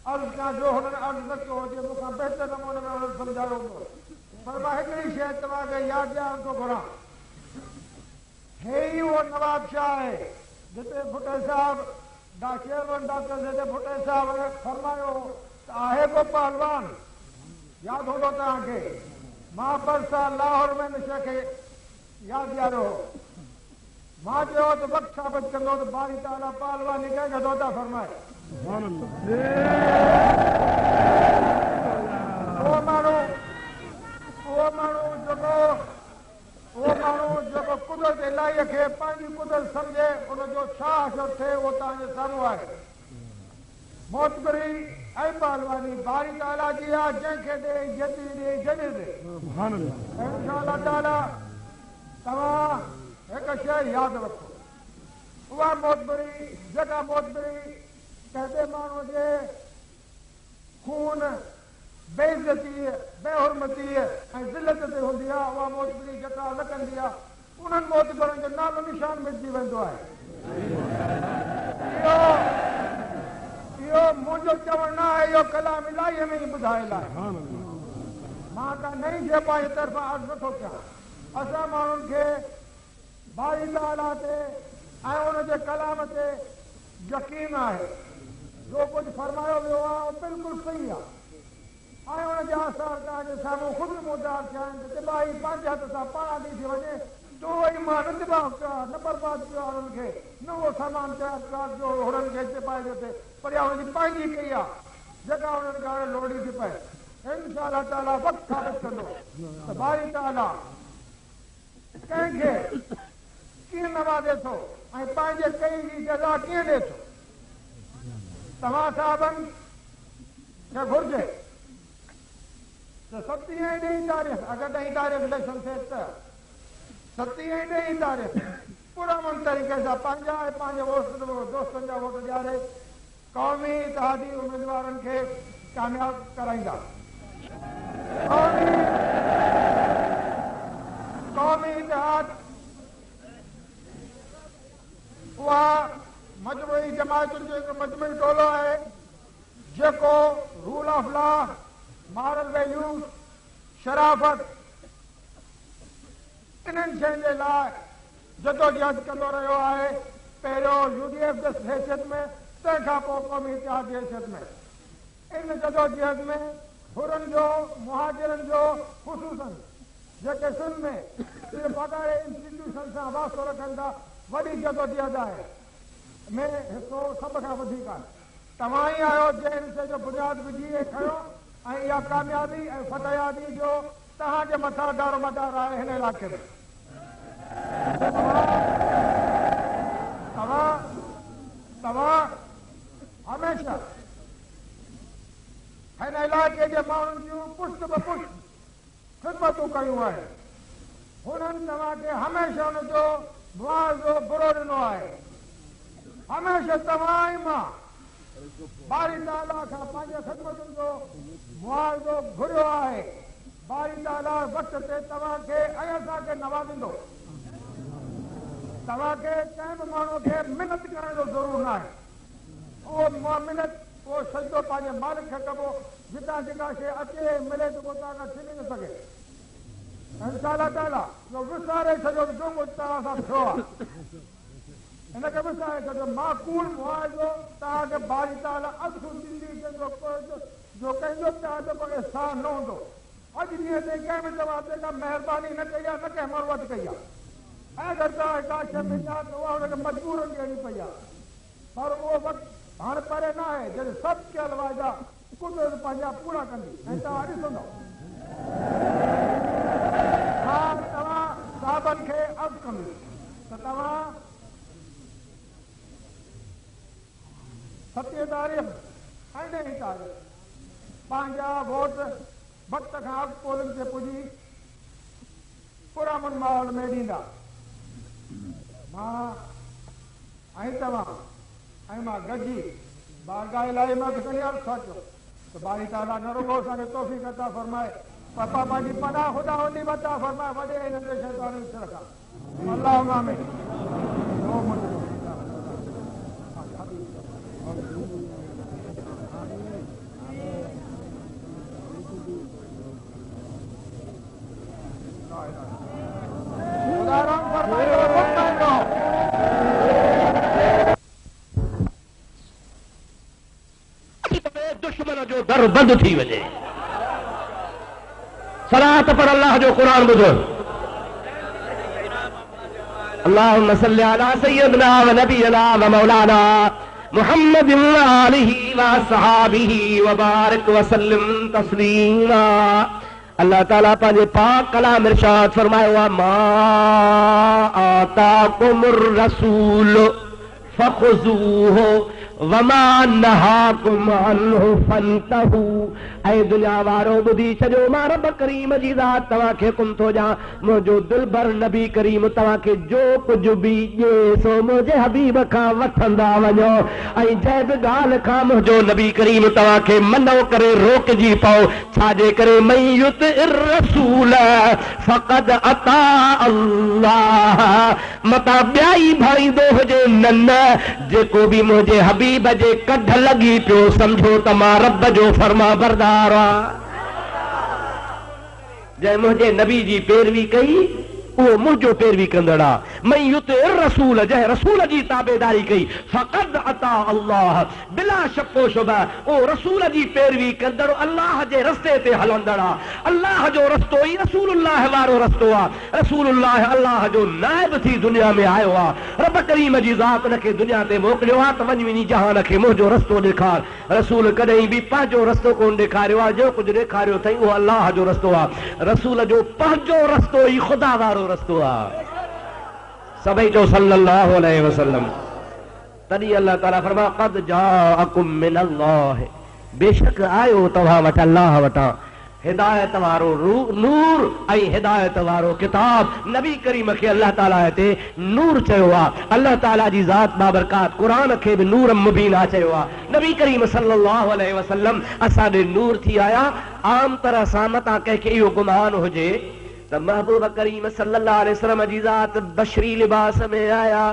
अर्ज़ु कयां जो हुननि अर्ज़ु न कयो हुजे, मूंखां बहितर नमूने में हुननि सम्झायो हूंदो, पर मां हिकिड़ी शइ तव्हांखे यादि ॾियारण थो घुरां। हे ई उहो नवाब शाह आहे जिते भुटे साहब चेयरमैन डॉक्टर जिते भुटे साहब फरमायो त आहे को पहलवान, यादि हूंदो तव्हांखे। मां परसा लाहौर में हिन शइ खे यादि ॾियारियो हो। मां चयो त वक़्तु साबित कंदो त बारी ताला पहलवानी कंहिंखे नथा फरमाए। उहो माण्हू जेको कुदरत इलाही खे पंहिंजी कुदरत सम्झे उनजो छा असरु थिए उहो तव्हांजे साम्हूं आहे। मोतबरी ऐं पहलवानी बारी ताला जी आहे, जंहिंखे ॾे जदी ॾे जॾहिं ॾे। इंशाअल्लाह ताला तव्हां हिकु शइ यादि रखो, उहा मोतबरी जेका मोतबरी कंहिं माण्हू जे खून बेइज्जती बेहुरमती ऐं ज़िलत ते हूंदी आहे उहा मोतबरी जका न कंदी आहे उन्हनि मोतबरनि जो नालो निशान मिटिजी वेंदो आहे। इहो मुंहिंजो चवणु न आहे, इहो कलाम इलाही में ई ॿुधायल आहे। मां का नई शइ पंहिंजे तरफ़ां अर्ज़ु नथो कयां। असां माण्हुनि खे बारी ताला ते ऐं उनजे कलाम ते यकीन आहे। जो कुझु फरमायो वियो आहे उहो बिल्कुलु सही आहे ऐं उनजा असर तव्हांजे साम्हूं ख़ुदि मुदार थिया आहिनि त तिबाही पंहिंजे हथ सां पाण ॾी थी वञे। जो वरी मां न तिबाह कयो आहे, न बर्बाद कयो आहे हुननि खे, न उहो सामान तयारु कयो आहे जो हुननि खे तिबाही जो थिए, पर इहा हुनजी पंहिंजी कई आहे जेका हुननि खे हाणे लोड़ी थी पए। इंशा अलाह ताला वक़्तु साबित कंदो त बारी ताला कंहिंखे कीअं नवाज़े थो ऐं पंहिंजे कई जी जज़ा कीअं ॾिए थो। तव्हां साहिबनि खे घुर्जे त 7 ऐं 10 तारीख़ अगरि 10 तारीख़ इलेक्शन थिए त 7 ऐं 10 तारीख़ पुरअमन तरीक़े सां पंहिंजा ऐं पंहिंजे दोस्तनि जा वोट ॾियारे क़ौमी इतिहादी उम्मीदवारनि खे कामयाब कराईंदा। क़ौमी इतिहाद उहा मजमूई जमातुनि जो हिकु मजमूई टोलो आहे जेको rule of law, moral values, शराफ़त इन्हनि शयुनि जे लाइ जदोजहद कंदो रहियो आहे। पहिरियों UDF जे हैसियत में, तंहिंखां पोइ क़ौमी इतिहाद जी हैसियत में। इन जदोजहद में हुरनि जो मुहाजिरनि जो ख़ुसूसन जेके सिंध में सिर्फ़ु वॾे इंस्टीट्यूशन सां वास्तो रखनि था वॾी जदोजहद आहे में हिसो सभ खां वधीक आहे। तव्हां ई आहियो जंहिं हिसे जो बुनियाद विझी खयो ऐं इहा कामयाबी ऐं फतहयाबी जो तव्हांजे मथां दारोमदार आहे हिन इलाइक़े में। तव्हां हमेशह हिन इलाइक़े जे माण्हुनि जूं पुष्ट ब पुष्ट ख़िदमतूं कयूं आहिनि। हुननि तव्हांखे हमेशह हुनजो मुआवज़ो बुरो ॾिनो आहे। हमेशह तव्हां ई मां बारी ताला खां पंहिंजे ख़िदमतुनि जो मुआवज़ो घुरियो आहे। बारी ताला वक़्त ते तव्हांखे ऐं असांखे नवाज़ींदो। तव्हांखे कंहिं बि माण्हू खे मिनत करण जो ज़रूरु न आहे। उहो मिनत उहो सजदो पंहिंजे मालिक खे कबो। जितां जेका शइ अचे मिले त उहो तव्हां छॾे न सघे। इंशा अलाह ताला जो विसारे छॾियो जो कुझु तव्हां सां थियो आहे हिनखे विसारे छॾियो। माक़ूल मुआवज़ो तव्हांखे बारी ताला अधु ज़िंदगी जो कंहिंजो तव्हांजो को एहसान न हूंदो। अॼु ॾींहं ताईं कंहिं बि तव्हां ते का महिरबानी न कई आहे, न कंहिं मरवत कई आहे। ऐं अगरि तव्हां का शइ मिली आहे त उहा हुनखे मजबूरनि ॾियणी पई आहे। पर उहो वक़्तु हाणे परे न आहे जॾहिं सभु कयल वाइदा कुदरत पंहिंजा पूरा कंदी ऐं तव्हां ॾिसंदो। मां तव्हां साहिबनि खे अर्ज़ु कंदुसि त तव्हां 7 तारीख़ ऐं 10 तारीख़ पंहिंजा वोट वक़्त खां अॻु पोलिंग ते पुॼी पुरअमन माहौल में ॾींदा। मां ऐं तव्हां ऐं मां गॾिजी बारगाह इलाही में खणी अर्ज़ु सोचियो त बारी ताला न रुगो असांखे तौफ़ीक़ अता फरमाए, पप्पा पंहिंजी पनाह ख़ुदा हुंदी अता फरमाए वॾे ऐं नंढे शैतान जी तरफ़ां। अल्लाहुम्मा आमीन। दुश्मन जो दर बंद थी वञे। सलात पर अल्लाह जो क़ुरान ॿुधो। अल्लाहुम्मा सल्लि अला सय्यिदना व नबियना व मौलाना मुहम्मद व आलिहि व असहाबिहि व बारिक व सल्लिम तस्लीमा। अल्लाह ताला पंहिंजे पाक कलाम इरशाद फरमायो आहे मा आताकुमुर रसूल फखुज़ूहु वमा नहाकुम अन्हु फंतहू। ऐ दुनिया वारो ॿुधी छॾियो, मां रब करीम जी ज़ात तव्हांखे हुकुम थो ॾियां, मुंहिंजो दिलबर नबी करीम तव्हांखे जो कुझु बि ॾिए सो मुंहिंजे हबीब खां वठंदा वञो, ऐं जंहिं बि ॻाल्हि खां मुंहिंजो नबी करीम तव्हांखे मनो करे रोकजी पओ, छाजे करे मई युतिइर रसूल फ़क़द अता अल्लाह। मतां ॿिया ई भाईंदो हुजे न, जेको बि मुंहिंजे हबीब जे कढ लॻी पियो समझो त मां रब जो फर्मा बरदार आहियां। जंहिं मुंहिंजे नबी जी पैरवी कई उहो मुंहिंजो पैरवी कंदड़ आहे। मैं युतिइर रसूल, जंहिं रसूल जी ताबेदारी कई, फ़क़द अता अल्लाह, बिला शको शुबह ओ रसूल जी पैरवी कंदड़ अल्लाह जे रस्ते ते हलंदड़ आहे। अल्लाह जो रस्तो ई रसूलुल्लाह वारो रस्तो आहे। रसूलुल्लाह अल्लाह जो नाइब थी दुनिया में आयो आहे। रब करीम जी ज़ात उनखे दुनिया ते मोकिलियो आहे त वञ वञी जहान खे मुंहिंजो रस्तो ॾेखार। रसूल कॾहिं बि पंहिंजो रस्तो कोन ॾेखारियो आहे, जो कुझु ॾेखारियो अथई उहो अल्लाह जो रस्तो आहे। रसूल जो पंहिंजो रस्तो ई ख़ुदा वारो रस्तो आहे। सभई जो सल्लल्लाहु अलैहि वसल्लम। तॾहिं अल्लाह ताला फरमा क़द जाअकुम मिनल्लाह, बेशक आयो तव्हां वटि अल्लाह वटां हिदायत वारो नूर ऐं हिदायत वारो किताब। नबी करीम खे अल्लाह ताला हिते नूर चयो आहे। अल्लाह ताला जी ज़ात बाबरकात क़ुरान खे बि नूर मुबीना चयो आहे। नबी करीम सल्लल्लाहु अलैहि वसल्लम असां ॾे नूर थी आया। आम तरह सां मतां कंहिंखे इहो गुमान हुजे त महबूब करीम सल्लल्लाहु अलैहि वसल्लम जी ज़ात बशरी लिबास में आया।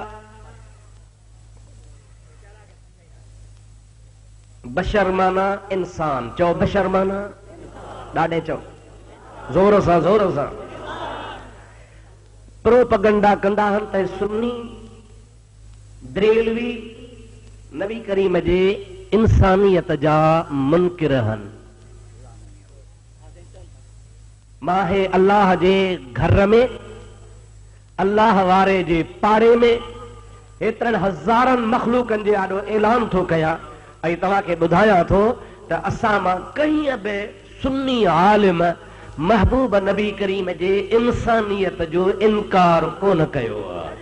बशर माना इंसान, चओ बशर माना ॾाढे, चओ ज़ोर सां ज़ोर सां। प्रोपगंडा कंदा आहिनि त सुन्नी बरेलवी नबी करीम जे इंसानियत जा मुनकिर आहिनि। माहे अल्लाह जे घर में, अल्लाह वारे जे पारे में एतिरनि हज़ारनि मखलूकनि जे आॾो ऐलान थो कयां ऐं तव्हांखे ॿुधायां थो त असां मां कंहिं बि सुन्नी आलिम महबूब नबी करीम जे इंसानियत जो इनकार कोन कयो आहे।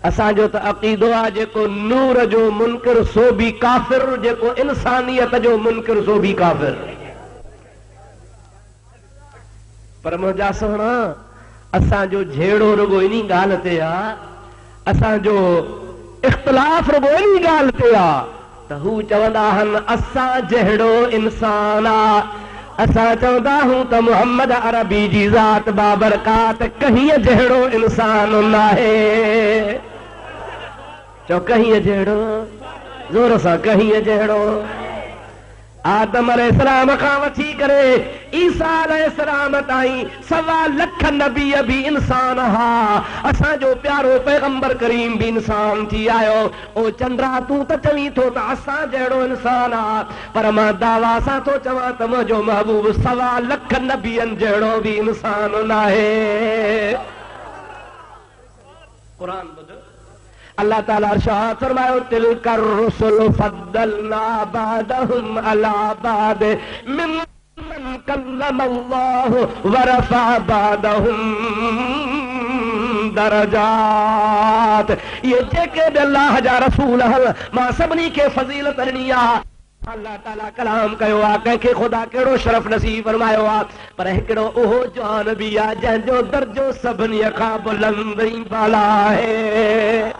असांजो त अक़ीदो आहे जेको नूर जो मुनकिर सो बि काफ़िर, जेको इंसानियत जो मुनकिर सो बि काफ़िर। पर मुंहिंजा सुहिणा, असांजो झेड़ो रुगो इन ॻाल्हि ते आहे, असांजो इख़्तिलाफ़ रुगो इन ॻाल्हि ते आहे त हू चवंदा आहिनि असां जहिड़ो इंसान आहे। असां चवंदा आहियूं त मुहम्मद अरबी जी ज़ात बाबरकात कहीं जहिड़ो इंसान न आहे। चओ कहीं जहिड़ो, ज़ोर सां कहीं जहिड़ो। आदम अलैहिस्सलाम खां वठी करे ईसा अलैहिस्सलाम ताईं 1.25 लख नबी बि इंसान हा। असांजो प्यारो पैगंबर करीम बि इंसान थी आयो। ओ चंद्रा तूं त चवीं थो त असां जहिड़ो इंसान आहे, पर मां दावा सां थो चवां त मुंहिंजो महबूब 1.25 लख नबियनि जहिड़ो बि इंसान न आहे। क़ुरान ॿुध, अल्लाह ताला इरशाद फरमायो तिलकर रुसुल फद्दलना बादहुम अला बाद मिम्मन कल्लमल्लाहु व रफ़अ बादहुम दरजात। ये जेके बि अल्लाह जा रसूल आहिनि मां सभिनी खे फज़ीलत ॾिनी आहे। अल्लाह ताला कलाम कयो आहे, कंहिंखे ख़ुदा कहिड़ो शरफ़ नसीब फरमायो आहे, पर हिकिड़ो उहो जान बि आहे जंहिंजो दर्जो सभिनी खां बुलंद ऐं बाला आहे।